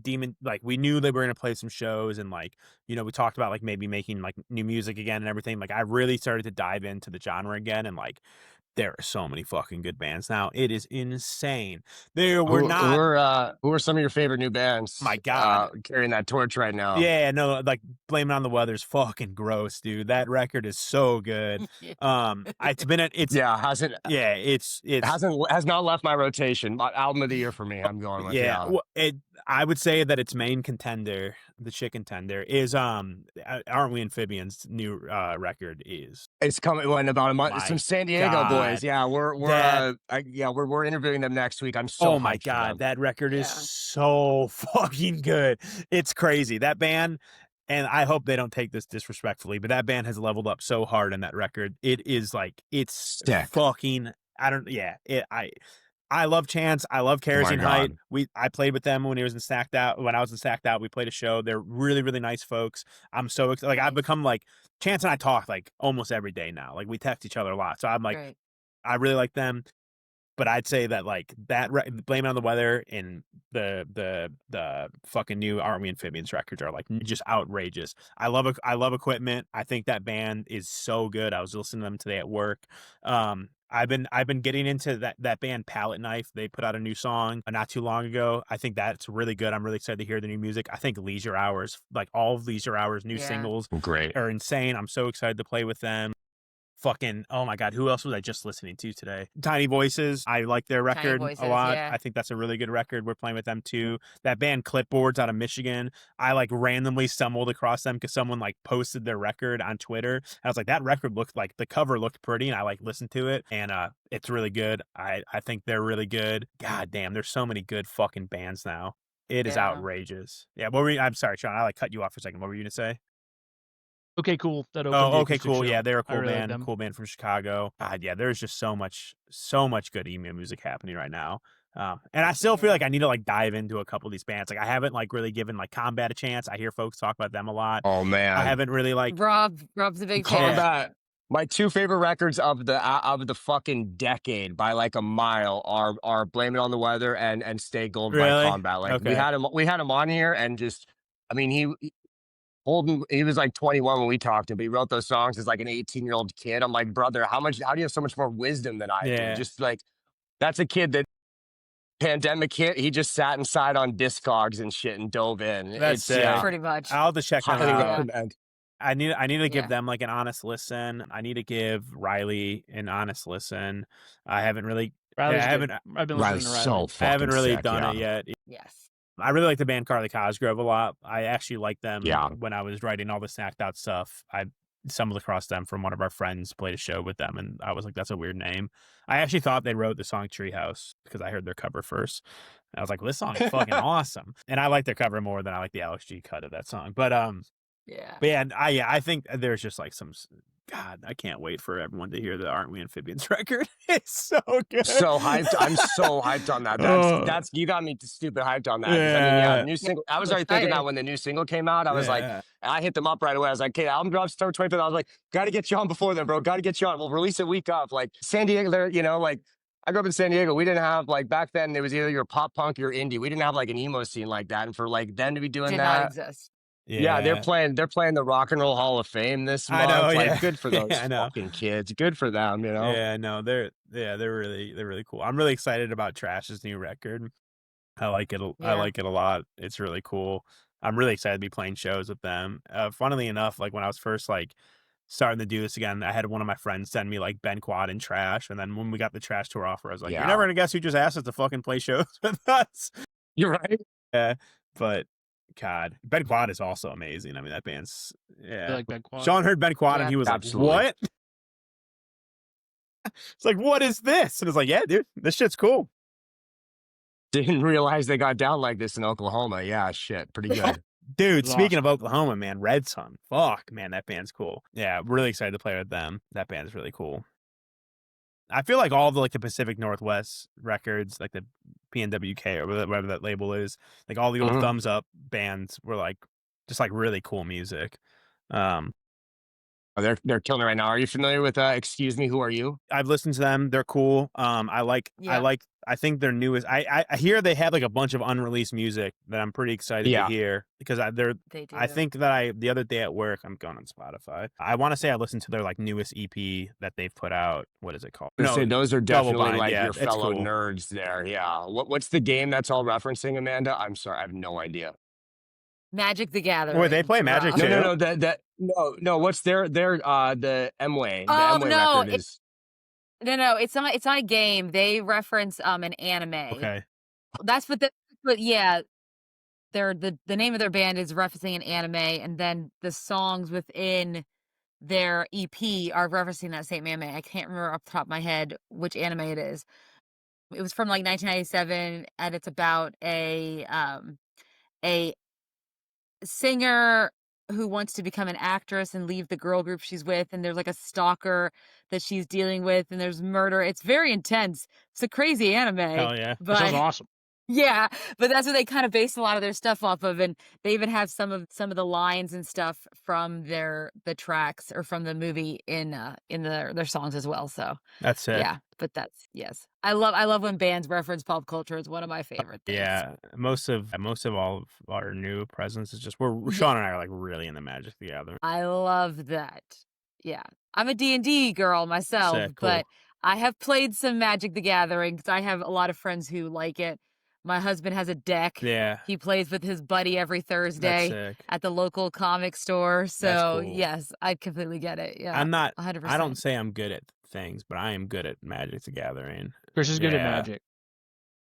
Demon, like we knew they were gonna play some shows, and like we talked about like maybe making like new music again and everything. Like I really started to dive into the genre again, and like there are so many fucking good bands now. It is insane. Who are some of your favorite new bands? My God, carrying that torch right now. Yeah, no, like Blame It on the Weather's fucking gross, dude. That record is so good. Has not left my rotation. Album of the year for me. I'm going with Well, I would say that its main contender, the chicken tender, is Aren't We Amphibians' new record is. It's coming in about a month. It's from San Diego boys. Yeah, we're interviewing them next week. I'm so. Oh my God, that record is so fucking good. It's crazy. That band, and I hope they don't take this disrespectfully, but that band has leveled up so hard in that record. It is like it's fucking. I love Chance. I love Kerosene Heights. I played with them when I was in Stacked Out. We played a show. They're really, really nice folks. I'm so excited. Like I've become like Chance and I talk like almost every day now. Like we text each other a lot. So I'm like, I really like them. But I'd say that like Blame It on the Weather and the fucking new Aren't We Amphibians records are like just outrageous. I love Equipment. I think that band is so good. I was listening to them today at work. I've been getting into that band Palette Knife. They put out a new song not too long ago. I think that's really good. I'm really excited to hear the new music. I think Leisure Hours, like all of Leisure Hours' new singles, are insane. I'm so excited to play with them. Fucking, oh my God, who else was I just listening to today? Tiny Voices. I like their record a lot. I think that's a really good record. We're playing with them too. That band Clipboards out of Michigan, I like randomly stumbled across them because someone like posted their record on Twitter. And I was like, that record looked like, the cover looked pretty, and I like listened to it, and it's really good. I think they're really good. God damn, there's so many good fucking bands now. It is outrageous. Yeah, I'm sorry, Sean, I like cut you off for a second. What were you gonna say? Okay, cool. Okay, cool. Show. Yeah, they're a cool really band. Cool band from Chicago. God, yeah, there's just so much good emo music happening right now. And I still feel like I need to like dive into a couple of these bands. Like I haven't like really given like Combat a chance. I hear folks talk about them a lot. Oh man, I haven't really like Rob's a big fan. Combat. My two favorite records of the fucking decade by like a mile are Blame It on the Weather and Stay Gold by Combat. Like we had him on here, and just I mean he was like 21 when we talked to him, but he wrote those songs as like an 18-year-old kid. I'm like, brother, how do you have so much more wisdom than I do? Just like, that's a kid that pandemic hit, he just sat inside on Discogs and shit and dove in. That's sick. Yeah, Pretty much. I'll have to check them highly out. recommend. I need to give Yeah. them like an honest listen. I need to give Riley an honest listen. I haven't really. Riley's I good. haven't. I've been Riley's listening to Riley. so fucking I haven't really sick, done yeah. it yet. Yes. I really like the band Carly Cosgrove a lot. I actually liked them Yeah. when I was writing all the Snacked Out stuff. I stumbled across them from one of our friends, played a show with them, and I was like, that's a weird name. I actually thought they wrote the song Treehouse because I heard their cover first. I was like, well, this song is fucking awesome. And I like their cover more than I like the Alex G cut of that song. But Yeah. I think there's just like some. God, I can't wait for everyone to hear the Aren't We Amphibians record. It's so good. So hyped. I'm so hyped on that. That's you got me stupid hyped on that. 'Cause, I mean, yeah, new single. I was already thinking that when the new single came out. I was like, I hit them up right away. I was like, okay, album drops October 25th. I was like, got to get you on before then, bro. Got to get you on. We'll release it week up. Like San Diego, there, like I grew up in San Diego. We didn't have like back then. It was either your pop punk or indie. We didn't have like an emo scene like that. And for like them to be doing Did that, not exist. yeah, they're playing the Rock and Roll Hall of Fame this month. I know, like, good for those I know. fucking kids. Good for them, Yeah, no, they're really cool. I'm really excited about Trash's new record. I like it. I Yeah. like it a lot. It's really cool. I'm really excited to be playing shows with them. Funnily enough, like when I was first like starting to do this again, I had one of my friends send me like Ben Quad and Trash, and then when we got the Trash tour offer, I was like, Yeah. "You're never gonna guess who just asked us to fucking play shows with us." You're right. Yeah, but God, Ben Quad is also amazing. I mean, that band's I like Ben Quad. Sean heard Ben Quad Yeah. and he was Absolutely. like, "What?" It's like, "What is this?" And it's like, "Yeah, dude, this shit's cool." Didn't realize they got down like this in Oklahoma. Yeah, shit. Pretty good. Dude, It's speaking of Oklahoma, man, Red Sun. Fuck, man, that band's cool. Yeah, really excited to play with them. That band's really cool. I feel like all the like the Pacific Northwest records, like the PNWK or whatever that label is, like all the old Mhm. thumbs up bands were like just like really cool music. Oh, they're killing it right now. Are you familiar with Excuse Me, Who Are You? I've listened to them. They're cool. Yeah. I think their newest. I hear they have like a bunch of unreleased music that I'm pretty excited to hear because They do. I think that the other day at work, I'm going on Spotify. I want to say I listened to their like newest EP that they've put out. What is it called? No, say those are Double definitely Bind, like yeah, your it's fellow cool. nerds there. Yeah. What's the game that's all referencing, Amanda? I'm sorry, I have no idea. Magic the Gathering. Wait, they play Magic Rob. too? No. What's their the Mway? The Oh, Mway no, record is. No, it's not a game. They reference an anime. Okay. But yeah, the name of their band is referencing an anime, and then the songs within their EP are referencing that same anime. I can't remember off the top of my head which anime it is. It was from like 1997, and it's about a singer who wants to become an actress and leave the girl group she's with, and there's like a stalker that she's dealing with, and there's murder. It's very intense. It's a crazy anime. Hell yeah. That sounds But awesome. yeah, but that's what they kind of base a lot of their stuff off of, and they even have some of the lines and stuff from the tracks or from the movie in their songs as well. So That's it. yeah, but yes, I love when bands reference pop culture. It's one of my favorite things. Yeah, most of all of our new presence is just Sean and I are like really in the Magic the Gathering. I love that. Yeah, I'm a D&D girl myself, Sick, cool. but I have played some Magic the Gathering because I have a lot of friends who like it. My husband has a deck. Yeah, He plays with his buddy every that's Thursday sick. at the local comic store. So cool. yes, I completely get it. Yeah, I'm not. 100%. I don't say I'm good at things, but I am good at Magic the Gathering. Chris is good at Yeah. Magic.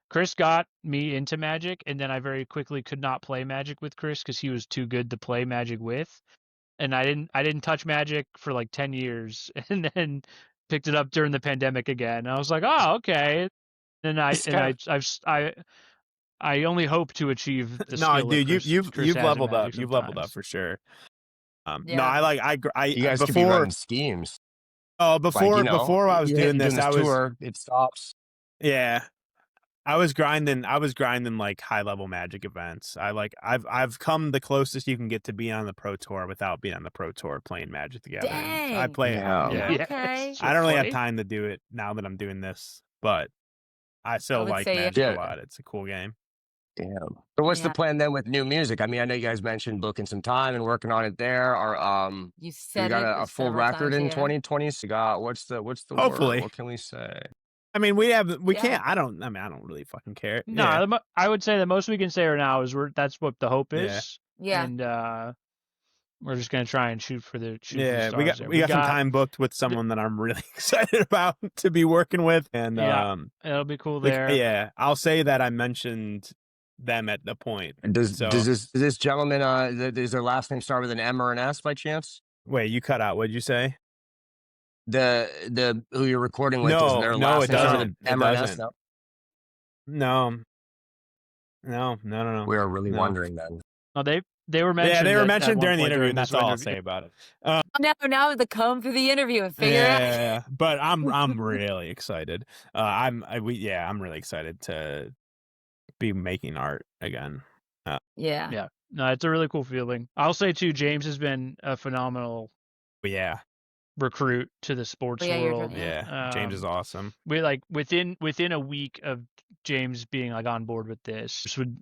Chris got me into Magic, and then I very quickly could not play Magic with Chris because he was too good to play Magic with. And I didn't touch Magic for like 10 years, and then picked it up during the pandemic again. And I was like, oh, okay. And I only hope to achieve the No, skill that dude, Chris you've has in leveled up. Magic You've leveled up sometimes. for sure. No, Yeah. You guys could be before running schemes. before I was doing this, I was tour. It stops. yeah. I was grinding like high level Magic events. I've come the closest you can get to be on the Pro Tour without being on the Pro Tour playing Magic the Gathering. I Dang. play Yeah. yeah. Okay. I don't really have Play. time to do it now that I'm doing this, but I still would like say Magic Yeah. a lot. It's a cool game. Damn. So what's the Yeah. plan then with new music? I mean, I know you guys mentioned booking some time and working on it there. Or You we said got it a full several record times, in yeah. 2020. So got what's the Hopefully. word? What can we say? I mean, we Yeah. can't. I don't really fucking care. No, Yeah. I would say the most we can say right now is that's what the hope Yeah. is. Yeah. And we're just gonna try and shoot for the Yeah, stars. we got some time booked with someone that I'm really excited about to be working with, and Yeah, it'll be cool there. Yeah, I'll say that I mentioned them at the point. Does So this gentleman does their last name start with an M or an S by chance? wait, you cut out. What'd you say? The who you're recording with, No, does their no, last it name start with doesn't. an It M or an S? doesn't. No. No. We are really No. wondering then. Oh, they were mentioned. Yeah, they were at mentioned one during the point interview, and this that's all I'll interview. say about it. Now the comb through the interview and figure it out. Yeah, but I'm really excited. I'm really excited to be making art again. Yeah. Yeah, no, it's a really cool feeling. I'll say too, James has been a phenomenal But yeah, recruit to the sports Oh, yeah, you're world. right. yeah, James is awesome. We like within a week of James being like on board with this, just would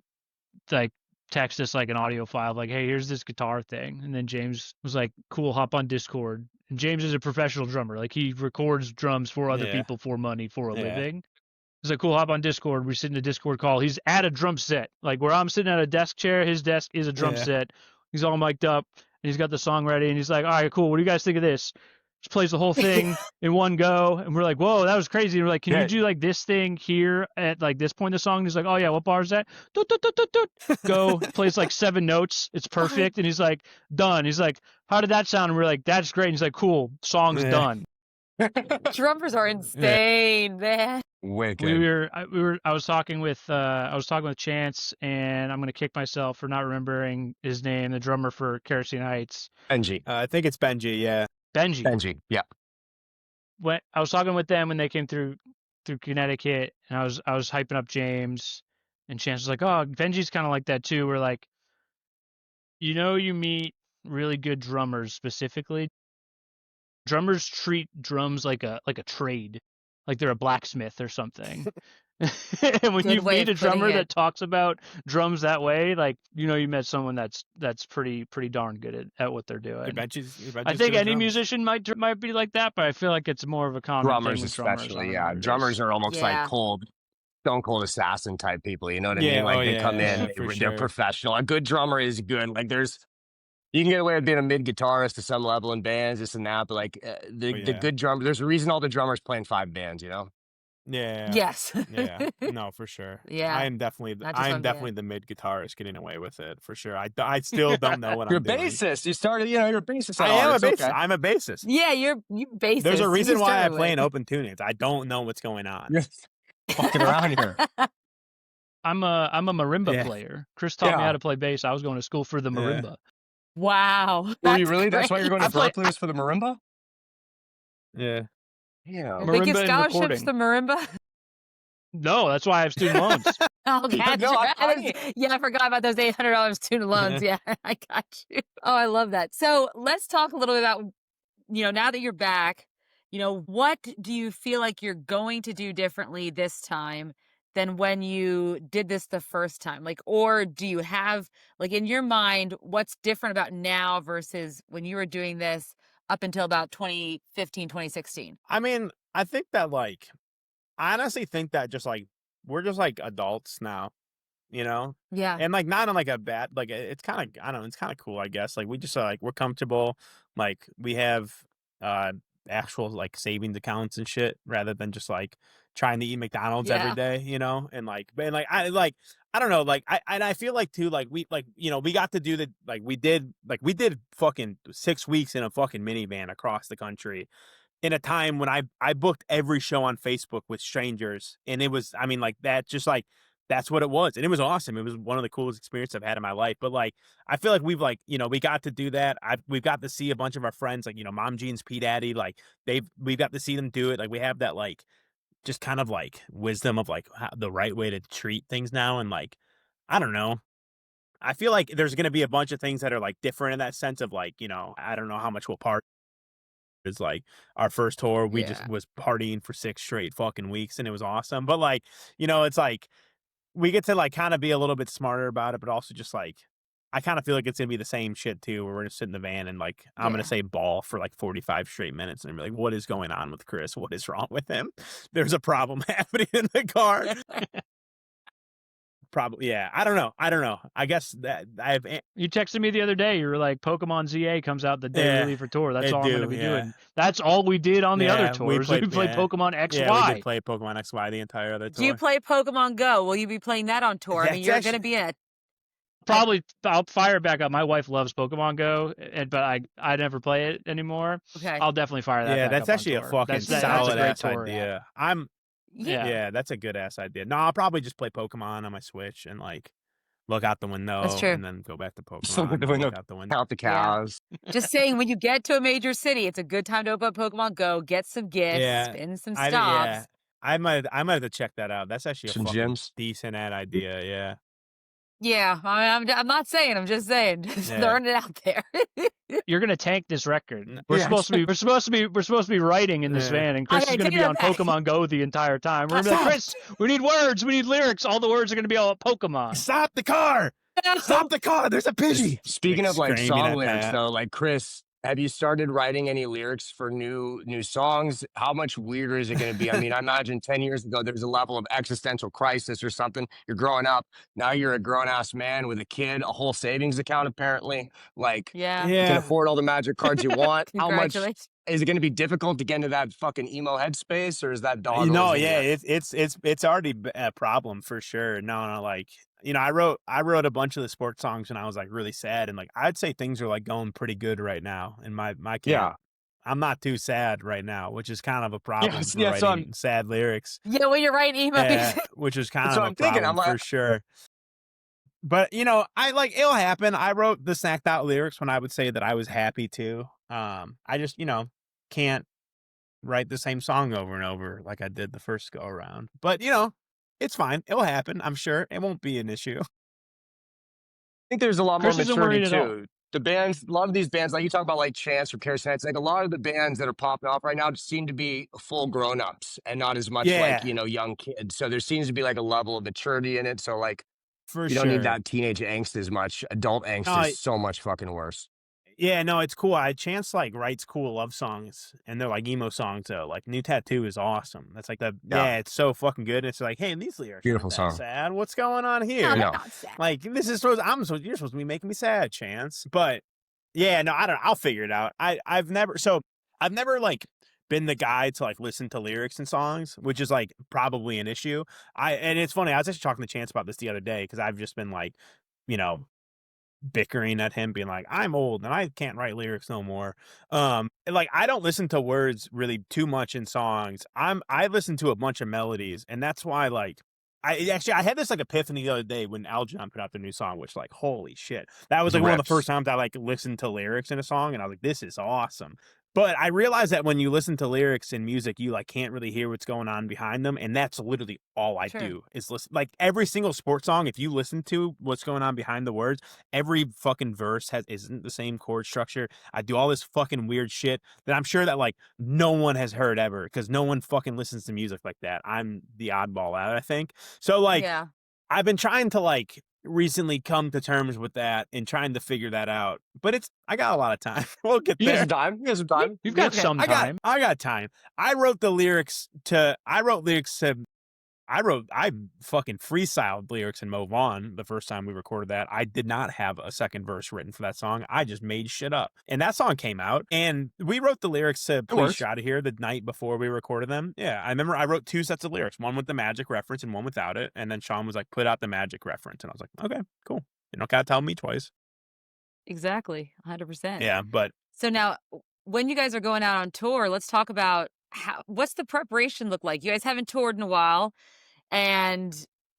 like text us like an audio file like, hey, here's this guitar thing, and then James was like, cool, hop on Discord. And James is a professional drummer, like he records drums for other Yeah. people for money for a Yeah. living. He's like, cool, hop on Discord. We sit in a Discord call. He's at a drum set, like where I'm sitting at a desk chair, his desk is a drum Yeah. set. He's all mic'd up and he's got the song ready, and he's like, all right, cool, what do you guys think of this? Just plays the whole thing in one go, and we're like, whoa, that was crazy. And we're like, can you do like this thing here at like this point in the song? And he's like, oh yeah, what bar is that? Doot, doot, doot, doot, doot. Go, plays like 7 notes. It's perfect. And he's like, done. He's like, how did that sound? And we're like, that's great. And he's like, cool, song's Yeah. done. Drummers are insane, man. Wicked. I was talking with Chance, and I'm gonna kick myself for not remembering his name, the drummer for Kerosene Heights. Benji. I think it's Benji. Yeah. Benji. Yeah. When I was talking with them when they came through Connecticut, and I was hyping up James, and Chance was like, "Oh, Benji's kind of like that too." We're like, you meet really good drummers specifically. Drummers treat drums like a trade, like they're a blacksmith or something. And when Good you way meet a of putting drummer it. that talks about drums that way, like you met someone that's pretty darn good at what they're doing. Benji's I think doing any drums. musician might be like that, but I feel like it's more of a common Drummers thing with especially, drummers. yeah. Drummers are almost Yeah. like stone cold assassin type people. You know what I Yeah, mean? Like oh, they yeah, come yeah, in, for they're sure. professional. A good drummer is good. Like you can get away with being a mid guitarist to some level in bands, this and that, but like the yeah. good drummer, there's a reason all the drummers playing 5 bands. You know? Yeah. Yes. Yeah. No, for sure. Yeah. I am definitely Not just one band. the mid guitarist getting away with it for sure. I still don't know what You're a I'm doing. bassist. You started, you're a bassist. I at am all. a It's bassist. okay. I'm a bassist. Yeah, you bassist. There's a reason why I started play in with. open tunings. I don't know what's going on. You're fucking around here. I'm a marimba Yeah. player. Chris taught me Yeah. how to play bass. I was going to school for the Yeah. marimba. Wow. Were you really? That's why you're going to I play- Berkeley was for the marimba? Yeah. Yeah. They give Marimba and scholarships recording. to marimba. No, that's why I have student loans. Oh, Yeah, gotcha. no, I- Yeah, I forgot about those $800 student loans. Yeah, I got you. Oh, I love that. So let's talk a little bit about, now that you're back, what do you feel like you're going to do differently this time than when you did this the first time? Like, or do you have, like, in your mind, what's different about now versus when you were doing this up until about 2015, 2016? I mean, I think that I honestly think that just we're just adults now, Yeah. and not in a bad, it's kind of, I don't know, it's kind of cool, I guess. We just we're comfortable, we have actual savings accounts and shit rather than just trying to eat McDonald's Yeah. every day, and I don't know, I feel too, we got to do we did fucking 6 weeks in a fucking minivan across the country in a time when I booked every show on Facebook with strangers, and it was, that just that's what it was, and it was awesome. It was one of the coolest experiences I've had in my life. But I feel like we've we got to do that. We've got to see a bunch of our friends, Mom Jean's P Daddy, we've got to see them do it. We have that just kind of wisdom of how, the right way to treat things now, and I don't know. I feel like there's gonna be a bunch of things that are just in that sense of I don't know how much we'll part. Is our first tour, we just was partying for 6 straight fucking weeks, and it was awesome. But it's we get to kind of be a little bit smarter about it, but also just I kind of feel like it's gonna be the same shit too, where we're gonna sit in the van and like I'm gonna say ball for like 45 straight minutes and be like, what is going on with Kris? What is wrong with him? There's a problem happening in the car. Probably, yeah. I don't know. I guess that You texted me the other day. You were like, Pokemon ZA comes out the day we leave for tour. That's all I'm going to be doing. That's all we did on the other tours. We played Pokemon XY. Yeah, we did play Pokemon XY the entire other tour. Do you play Pokemon Go? Will you be playing that on tour? I mean, you're going to be in a... Probably, I'll fire it back up. My wife loves Pokemon Go, but I never play it anymore. Okay. I'll definitely fire that back up. Yeah, that's actually a fucking solid ass tour, idea. Yeah, that's a good ass idea. No, I'll probably just play Pokemon on my Switch and like look out the window and then go back to Pokemon. Look out the window. Count the cows. Yeah. Just saying, when you get to a major city, it's a good time to open up Pokemon Go, get some gifts, spin some stops. I might have to check that out. That's actually a fucking decent idea. Yeah. Yeah, I'm not saying. I'm just saying. Just throwing it out there. You're gonna tank this record. We're supposed to be writing in this van, and Kris is gonna be on Pokemon Go the entire time. We're gonna be like, Kris, we need words, we need lyrics. All the words are gonna be all about Pokemon. Stop the car! Stop the car! There's a Pidgey. Speaking of like song lyrics, though, like Kris, have you started writing any lyrics for new songs? How much weirder is it going to be? I mean, I imagine 10 years ago, there's a level of existential crisis or something. You're growing up. Now you're a grown-ass man with a kid, a whole savings account, apparently. Like, you can afford all the magic cards you want. How much is it going to be difficult to get into that fucking emo headspace, or is that dog? No, it's already a problem for sure. No, like, I wrote a bunch of the sports songs when I was like really sad, and like I'd say things are like going pretty good right now in my camp. Yeah. I'm not too sad right now, which is kind of a problem for writing sad lyrics. Yeah, when you're writing emo, which is kind of a problem for sure. But it'll happen. I wrote the snacked out lyrics when I would say that I was happy too. I just can't write the same song over and over like I did the first go around. But it's fine. It'll happen. I'm sure it won't be an issue. I think there's a lot more maturity too. The bands, a lot of these bands, like you talk about like Chance or Kerosene Heights, like a lot of the bands that are popping off right now just seem to be full grown-ups and not as much like, young kids. So there seems to be like a level of maturity in it. So like, you don't need that teenage angst as much. Adult angst is so much fucking worse. Yeah, no, it's cool. Chance like writes cool love songs, and they're like emo songs though. Like New Tattoo is awesome. That's like it's so fucking good. It's like, hey, these lyrics beautiful song. Sad. What's going on here? No, not sad. Like this is you're supposed to be making me sad, Chance. But yeah, no, I don't. I'll figure it out. I've never like been the guy to like listen to lyrics and songs, which is like probably an issue. And it's funny. I was actually talking to Chance about this the other day because I've just been like, bickering at him, being like, I'm old and I can't write lyrics no more. Like I don't listen to words really too much in songs. I listen to a bunch of melodies, and that's why like I had this like epiphany the other day when Algernon put out their new song, which like holy shit, that was like one of the first times I like listened to lyrics in a song, and I was like, this is awesome. But I realized that when you listen to lyrics in music, you like can't really hear what's going on behind them, and that's literally all I do is listen. Like every single sports song, if you listen to what's going on behind the words, every fucking verse isn't the same chord structure. I do all this fucking weird shit that I'm sure that like no one has heard ever, because no one fucking listens to music like that. I'm the oddball out, I think. So like, I've been trying to like recently come to terms with that and trying to figure that out, but I got a lot of time. We'll get there. You got some time. You've got some time. I got time. I fucking freestyled lyrics in Move On the first time we recorded that. I did not have a second verse written for that song. I just made shit up. And that song came out, and we wrote the lyrics to Please Shot It Here the night before we recorded them. Yeah, I remember I wrote two sets of lyrics, one with the magic reference and one without it. And then Sean was like, put out the magic reference. And I was like, okay, cool. You don't gotta tell me twice. Exactly, 100%. Yeah, but... So now, when you guys are going out on tour, let's talk about what's the preparation look like? You guys haven't toured in a while, and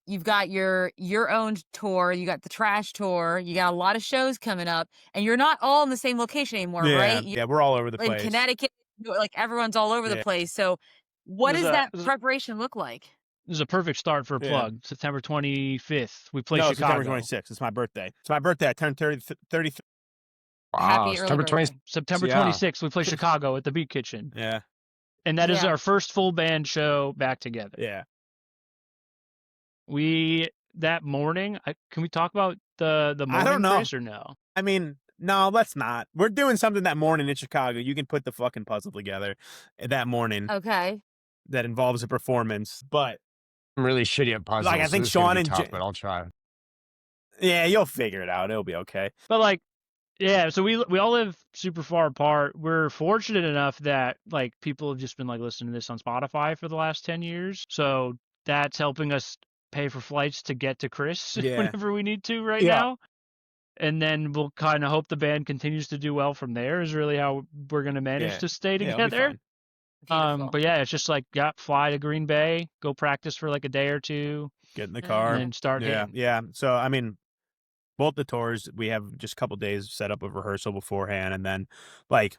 you've got your own tour, you got the trsh tour, you got a lot of shows coming up, and you're not all in the same location anymore, right? Yeah, we're all over the place. In Connecticut, like everyone's all over the place. So what does that preparation look like? This is a perfect start for a plug. September 25th, we play Chicago. September 26th. It's my birthday. I turned 33. Wow, September 20th. September 26th, we play Chicago at the Beat Kitchen. Yeah. And that is our first full band show back together. Yeah. We that morning, can we talk about the I don't morning, know. Kris, or no? I mean, no, let's not. We're doing something that morning in Chicago. You can put the fucking puzzle together that morning Okay. that involves a performance. But I'm really shitty at puzzles, like, I so think this is gonna Sean be and tough, but I'll try. yeah, you'll figure it out. It'll be okay. But like, yeah, so we all live super far apart. We're fortunate enough that like people have just been like listening to this on Spotify for the last 10 years. So that's helping us pay for flights to get to Kris Yeah. whenever we need to right Yeah. now. And then we'll kind of hope the band continues to do well from there is really how we're going to manage Yeah. to stay Yeah, it'll be together. fine. Beautiful. But yeah, it's just like, fly to Green Bay, go practice for like a day or two, Get in the Mhm. car. and then start Yeah. hitting. Yeah. So, I mean, both the tours, we have just a couple days set up of rehearsal beforehand. And then, like,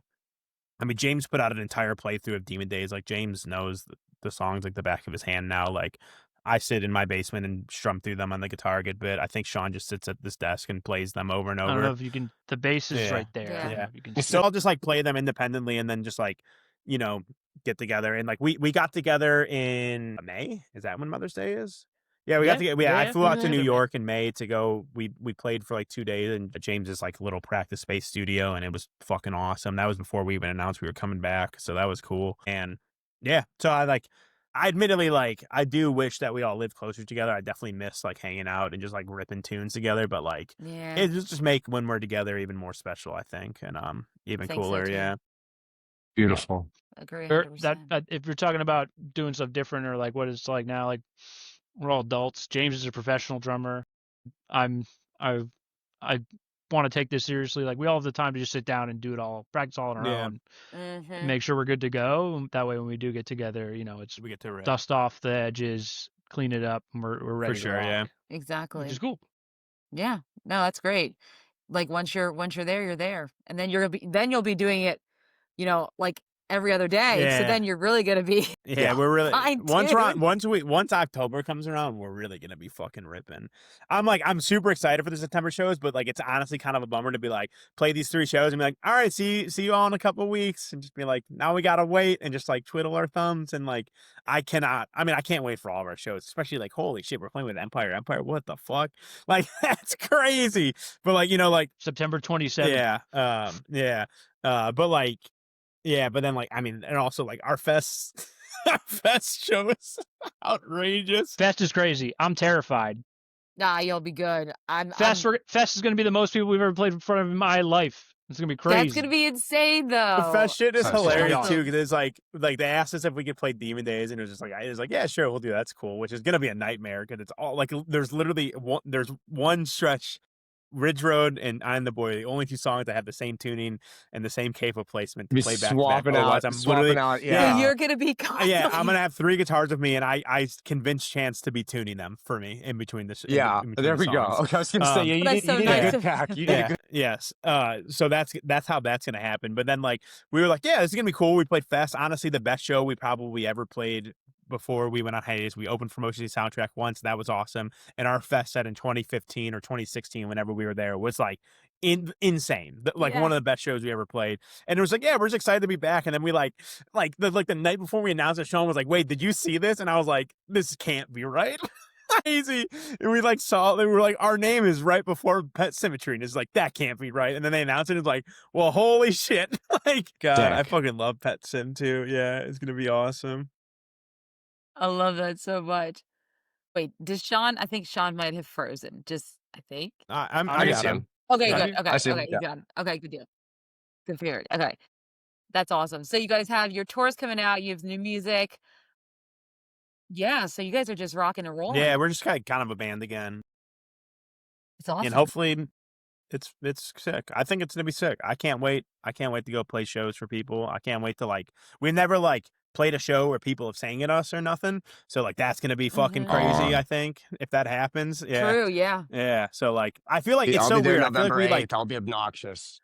I mean, James put out an entire playthrough of Demon Days. Like, James knows the songs like the back of his hand now. Like, I sit in my basement and strum through them on the guitar a good bit. I think Sean just sits at this desk and plays them over and I don't know over. if you can, the bass is Yeah. right there. I don't Yeah. know if you can So I'll just like play them independently and then just like, you know, get together. And like we got together in May. Is that when Mother's Day is? Yeah, we got together. Yeah, I flew out to Mhm. New York in May to go. We played for like 2 days in James's like little practice space studio, and it was fucking awesome. That was before we even announced we were coming back, so that was cool. And yeah, so I admittedly like I do wish that we all lived closer together. I definitely miss like hanging out and just like ripping tunes together. But like Yeah. it just make when we're together even more special, I think, and even Think so, cooler. too. Yeah. Beautiful. Agree Or 100%. that if you're talking about doing stuff different or like what it's like now, like we're all adults. James is a professional drummer. I I want to take this seriously. Like we all have the time to just sit down and do it all, practice all on our Yeah. own, Mhm. make sure we're good to go. That way, when we do get together, it's We get to rip. dust off the edges, clean it up, and we're ready For sure. to rock, Yeah. Exactly. which is cool. Yeah. No, that's great. Like once you're there, you're there. And then you'll be doing it, like every other day. So Yeah. then you're really gonna be Yeah, we're really fine once October comes around, we're really gonna be fucking ripping. I'm super excited for the September shows, but like it's honestly kind of a bummer to be like play these 3 shows and be like, all right, see you all in a couple of weeks, and just be like, now we gotta wait and just like twiddle our thumbs and like I can't wait for all of our shows, especially like holy shit, we're playing with Empire, what the fuck, like that's crazy. But like like September 27th. but like. Yeah, but then like and also like our fest our fest show is outrageous. Fest is crazy. I'm terrified. Nah, you'll be good. Fest is going to be the most people we've ever played in front of in my life. It's going to be crazy. That's gonna be insane, though. The fest shit is That's hilarious awesome. too, because it's like they asked us if we could play Demon Days, and it was like yeah, sure, we'll do that. That's cool, which is gonna be a nightmare because it's all like there's literally one stretch. Ridge Road and I'm the Boy, the only 2 songs that have the same tuning and the same capo placement to Be play back to back. swapping Otherwise, out, I'm swapping literally out. So Yeah. you're gonna be yeah, I'm constantly- gonna have 3 guitars with me, and I convinced Chance to be tuning them for me in between the Yeah. in between There the we go. songs. Okay, I was gonna say you That's need, so you need nice a of good pack. You need a Yeah, good. yes. So that's how that's gonna happen. But then like we were like, yeah, this is gonna be cool. We played Fest. Honestly, the best show we probably ever played before we went on hiatus. We opened for Motion City Soundtrack once. That was awesome. And our Fest set in 2015 or 2016, whenever we were there, was like insane. Like Yeah. one of the best shows we ever played. And it was like, yeah, we're just excited to be back. And then we the night before we announced it, Sean was like, wait, did you see this? And I was like, this can't be right. Crazy. And we like saw it. We were like, our name is right before Pet Symmetry. And it's like, that can't be right. And then they announced it. It's like, well, holy shit. Like, God, I Dick. fucking love Pet Sim too. Yeah, it's gonna be awesome. I love that so much. Wait, does Sean? I think Sean might have frozen. I think. I I got see him. him. Okay, Yeah. good. Okay, I see him, okay, yeah. you got it. Okay, good deal. Good for you. Okay, that's awesome. So you guys have your tours coming out. You have new music. Yeah, so you guys are just rocking and rolling. Yeah, we're just kind of a band again, It's awesome. and hopefully, it's sick. I think it's gonna be sick. I can't wait. I can't wait to go play shows for people. I can't wait to we've never played a show where people have sang at us or nothing. So that's gonna be fucking Mhm. crazy. Aw. I think if that happens, yeah, True. Yeah. yeah. So I feel like it's I'll so be there weird. I feel like November we 8th. I'll be obnoxious.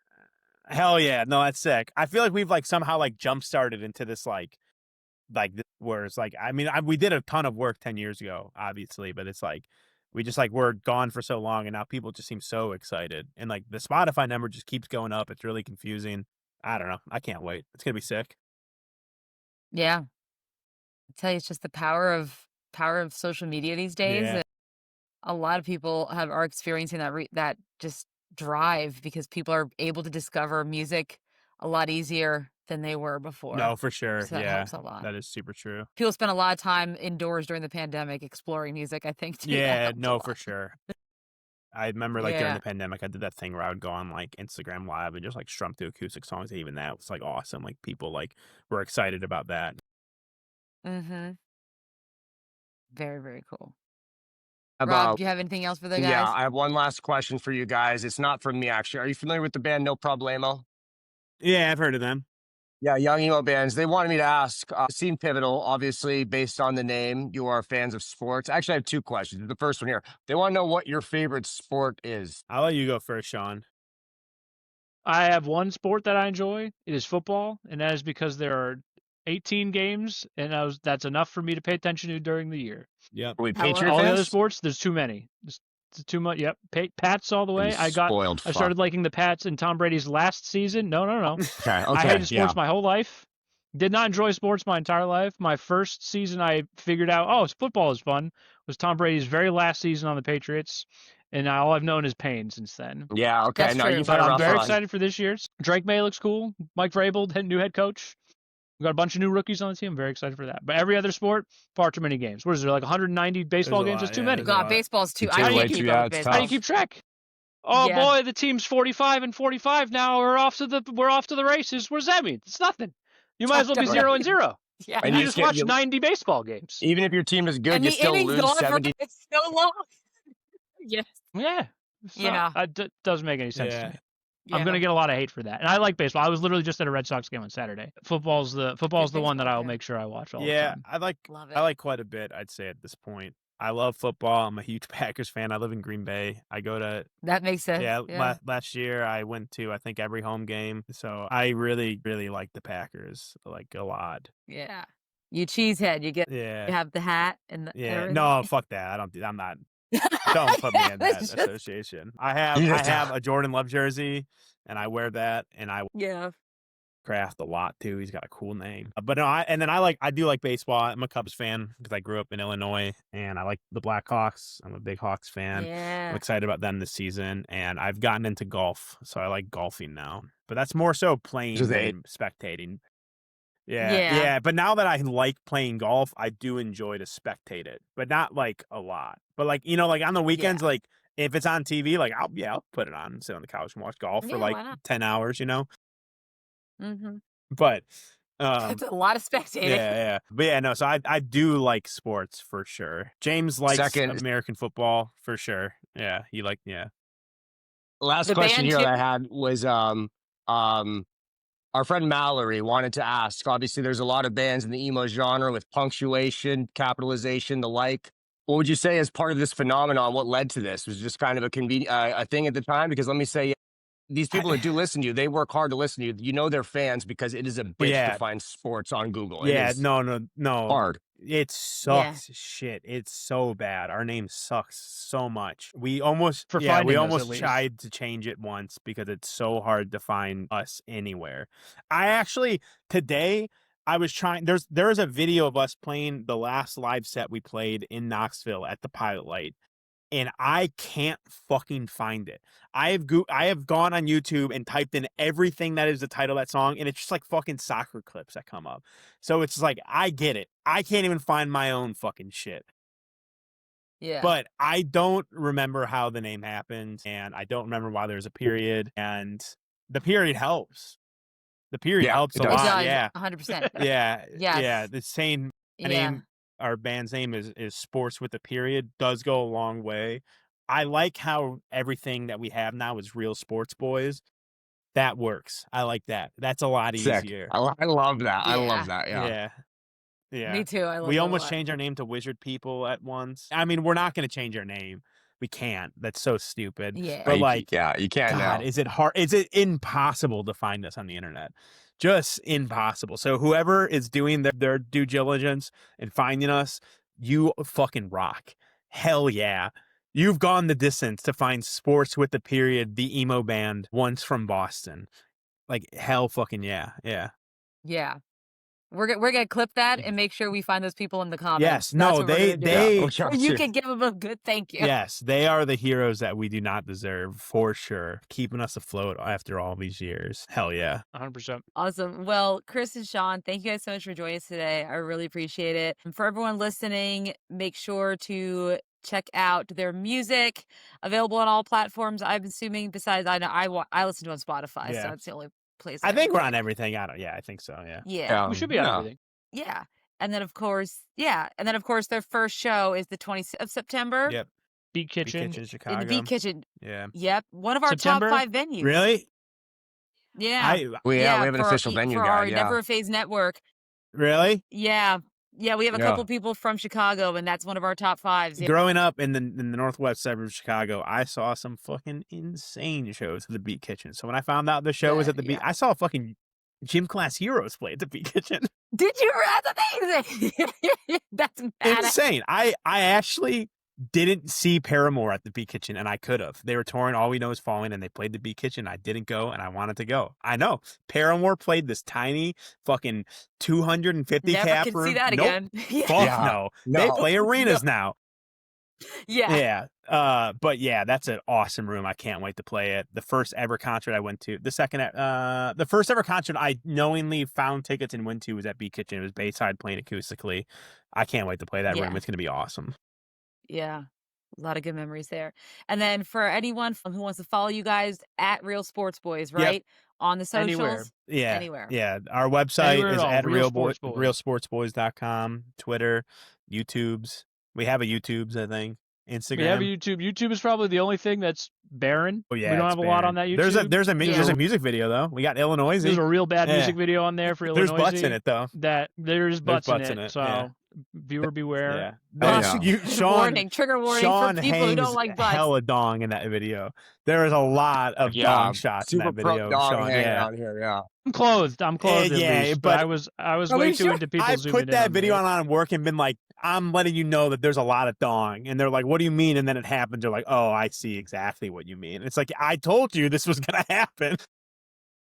hell yeah, no, that's sick. I feel like we've somehow jump started into this where it's we did a ton of work 10 years ago, obviously, but it's we just we're gone for so long, and now people just seem so excited, and the Spotify number just keeps going up. It's really confusing. I don't know. I can't wait. It's gonna be sick. Yeah. I tell you, it's just the power of social media these days. Yeah. a lot of people are experiencing that just drive because people are able to discover music a lot easier than they were before. No, for sure. So that Yeah, helps a lot. that is super true. People spent a lot of time indoors during the pandemic exploring music, I think, too. That Yeah, helped a no, lot. for sure. I remember like during Yeah. the pandemic, I did that thing where I would go on like Instagram Live and just like strum through acoustic songs. And even that was like awesome. Like people like were excited about that. Mm-hmm. Very, very cool. Robb, About do you have anything else for the yeah, guys? I have one last question for you guys. It's not from me actually. Are you familiar with the band No Problemo? Yeah, I've heard of them. Yeah, young emo bands. They wanted me to ask, Scene Pivotal, obviously, based on the name, you are fans of sports. Actually, I have two questions. The first one here, they want to know what your favorite sport is. I'll let you go first, Sean. I have one sport that I enjoy. It is football, and that is because there are 18 games, and that's enough for me to pay attention to during the year. Yep. Are we How Patriot All the other fans? sports, there's too many. It's too much. Yep, Pats all the way. You I spoiled started liking the Pats in Tom Brady's last season. No. Okay, I hated yeah. sports my whole life. Did not enjoy sports my entire life. My first season, I figured out, football is fun. Was Tom Brady's very last season on the Patriots, and all I've known is pain since then. Yeah, okay. That's No, true. you've But had a I'm rough very run. excited for this year's. Drake May looks cool. Mike Vrabel, new head coach. We got a bunch of new rookies on the team. I'm very excited for that. But every other sport, far too many games. What is there, like 190 baseball There's a games? lot, It's too yeah, many. there's a God, lot. baseball's too. Too I can't late, keep yeah, up with it's baseball. How do you keep track? Oh Yeah. boy, the team's 45 and 45 now. We're off to the races. What does that mean? It's nothing. You might as well be Right. 0-0. Yeah. And You you just just watch get- 90 baseball games. Even if your team is good, And you the still innings lose go on 70. for it's so long. Yes. Yeah. Yeah. Doesn't make any sense to Yeah. me. I'm Yeah. gonna get a lot of hate for that. And I like baseball. I was literally just at a Red Sox game on Saturday. Football's the one that baseball, I'll yeah. make sure I watch all the Yeah, time. I like Love I it. like quite a bit, I'd say at this point. I love football. I'm a huge Packers fan. I live in Green Bay. I go to That makes sense. yeah, last year I went to I think every home game. So I really, really like the Packers like a lot. Yeah. You cheesehead. You Yeah. have the hat and the Yeah. everything. No, fuck that. I'm not don't put me in that It's just- association. I have a Jordan Love jersey and I wear that and I Yeah. Kraft a lot too. He's got a cool name. But no, I do like baseball. I'm a Cubs fan because I grew up in Illinois and I like the Blackhawks. I'm a big Hawks fan. I'm Yeah. excited about them this season and I've gotten into golf, so I like golfing now. But that's more so playing Just than spectating. Yeah, Yeah. yeah. But now that I like playing golf, I do enjoy to spectate it, but not like a lot. But like like on the weekends, like if it's on TV, like I'll put it on, sit on the couch and watch golf for Yeah, like why not? 10 hours, Mm-hmm. But It's a lot of spectating. yeah. But yeah, no, so I do like sports for sure. James likes Second- American football for sure. Yeah, Last The question band here too- that I had was our friend Mallory wanted to ask. Obviously, there's a lot of bands in the emo genre with punctuation, capitalization, the like. What would you say as part of this phenomenon? What led to this? Was it just kind of a thing at the time? Because let me say, these people that do listen to you, they work hard to listen to you. You know they're fans because it is a bitch Yeah. to find sports on Google. yeah. It is No. hard. It sucks shit. It's so bad. Our name sucks so much. We almost For we finding us, almost at least. tried to change it once because it's so hard to find us anywhere. I actually today I was trying there is a video of us playing the last live set we played in Knoxville at the Pilot Light. And I can't fucking find it. I have gone on YouTube and typed in everything that is the title of that song, and it's just like fucking soccer clips that come up. So it's like, I get it. I can't even find my own fucking shit. Yeah. But I don't remember how the name happened, and I don't remember why there's a period, and the period helps. The period Yeah, helps it a does. It lot. does, Yeah. 100%. Yeah. Yes. Yeah. The same Yeah. our band's name is Sports with a Period does go a long way. I like how everything that we have now is Real Sports Boys. That works. I like that. That's a lot Sick. easier. I love that. I Yeah. love that. Yeah. Yeah. Me too. I love We that a almost lot. changed our name to Wizard People at once. I mean, we're not going to change our name. We can't. That's so stupid. Yeah. But like, you can't God, now. is it hard? Is it impossible to find us on the internet? Just impossible. So whoever is doing their due diligence and finding us, you fucking rock. Hell yeah. You've gone the distance to find Sports with a Period, the emo band, once from Boston. Like, hell fucking yeah. Yeah. Yeah. We're gonna clip that and make sure we find those people in the comments. Yes, That's no, what we're gonna do. they Or you can give them a good thank you. yes, they are the heroes that we do not deserve for sure. Keeping us afloat after all these years. Hell yeah. 100%. Awesome. Well, Kris and Sean, thank you guys so much for joining us today. I really appreciate it. And for everyone listening, make sure to check out their music, available on all platforms. I'm assuming. Besides, I listen to it on Spotify, so Yeah. that's the only place. I think we're on everything. I think so, yeah. Yeah. We should be on everything. Yeah. And then of course, their first show is the 20th of September. Yep. Beat Kitchen. Chicago. In the Beat Kitchen. Yeah. Yep. One of our September? top 5 venues. Really? Yeah. We have an official venue for guide. our Yeah. Never a Phase network. Really? Yeah. Yeah, we have a couple people from Chicago, and that's one of our top 5s. Yeah. Growing up in the northwest suburbs of Chicago, I saw some fucking insane shows at the Beat Kitchen. So when I found out the show was at the Beat, I saw fucking Gym Class Heroes play at the Beat Kitchen. Did you? That's amazing. That's badass. Insane. I actually didn't see Paramore at the Beat Kitchen, and I could have. They were touring All We Know Is Falling, and they played the Beat Kitchen. I didn't go, and I wanted to go. I know. Paramore played this tiny fucking 250 Never cap can room. see that Nope. again. Fuck no. They play arenas now. Yeah. Yeah. But yeah, that's an awesome room. I can't wait to play it. The first ever concert I went to, the first ever concert I knowingly found tickets and went to was at Beat Kitchen. It was Bayside playing acoustically. I can't wait to play that room. It's going to be awesome. Yeah. A lot of good memories there. And then for anyone who wants to follow you guys at Real Sports Boys, right? On the socials. Anywhere. Yeah. Anywhere. Yeah. Our website Anywhere is at all. at Real Sports Boys. realsportsboys.com, Twitter, YouTube's. We have a YouTube's, I think. Instagram. We have a YouTube. YouTube is probably the only thing that's barren. Oh, yeah, we don't have a lot on that YouTube. There's a music video though. We got Illinois. There's a real bad music video on there for Illinois. There's butts in it though. There's butts in it. So viewer beware. Warning, trigger warning Sean for people who don't like butts. hella dong in that video. There is a lot of dong shots in that video. Dong hanging Sean, out here, yeah. I'm clothed at least, but I was way too into people I zooming in. put that video on work and been like, I'm letting you know that there's a lot of dong. And they're like, what do you mean? And then it happens. They're like, oh, I see exactly what you mean. It's like, I told you this was going to happen.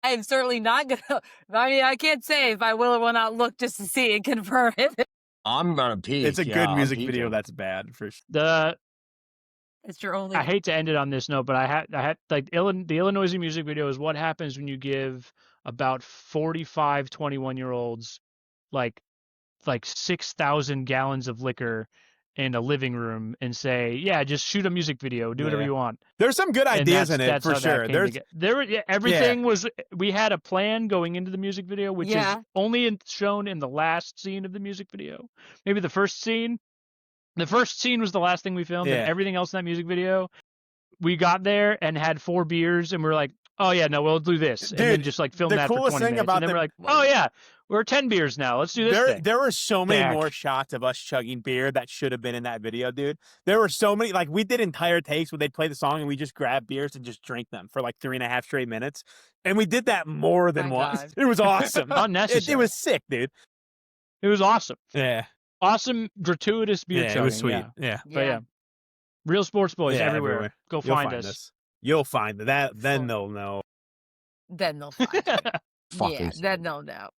I am certainly not going to. I mean, I can't say if I will or will not look just to see and confirm it. I'm going to peek. It's a good music video that's bad for sure. It's your only. I hate to end it on this note, but I had like the Illinois music video is what happens when you give about 45 21-year-olds like 6,000 gallons of liquor in a living room and say, yeah, just shoot a music video, do whatever you want. There's some good ideas in it for sure. Everything was. We had a plan going into the music video, which is only shown in the last scene of the music video. Maybe the first scene. The first scene was the last thing we filmed, and everything else in that music video, we got there and had 4 beers, and we're like, oh yeah, no, we'll do this, and then just like film that for 20 minutes, and then we're like, oh yeah, we're 10 beers now, let's do this thing. There were so many more shots of us chugging beer that should have been in that video, dude. There were so many, like we did entire takes where they'd play the song and we just grab beers and just drink them for like 3.5 straight minutes, and we did that more than once. It was awesome. Unnecessary. It was sick, dude. It was awesome. Yeah. Awesome, gratuitous beer chugging. It was sweet. Yeah. But yeah. Real Sports Boys everywhere. Go find us. You'll find that. Then they'll know. Then they'll find it. Then they'll know.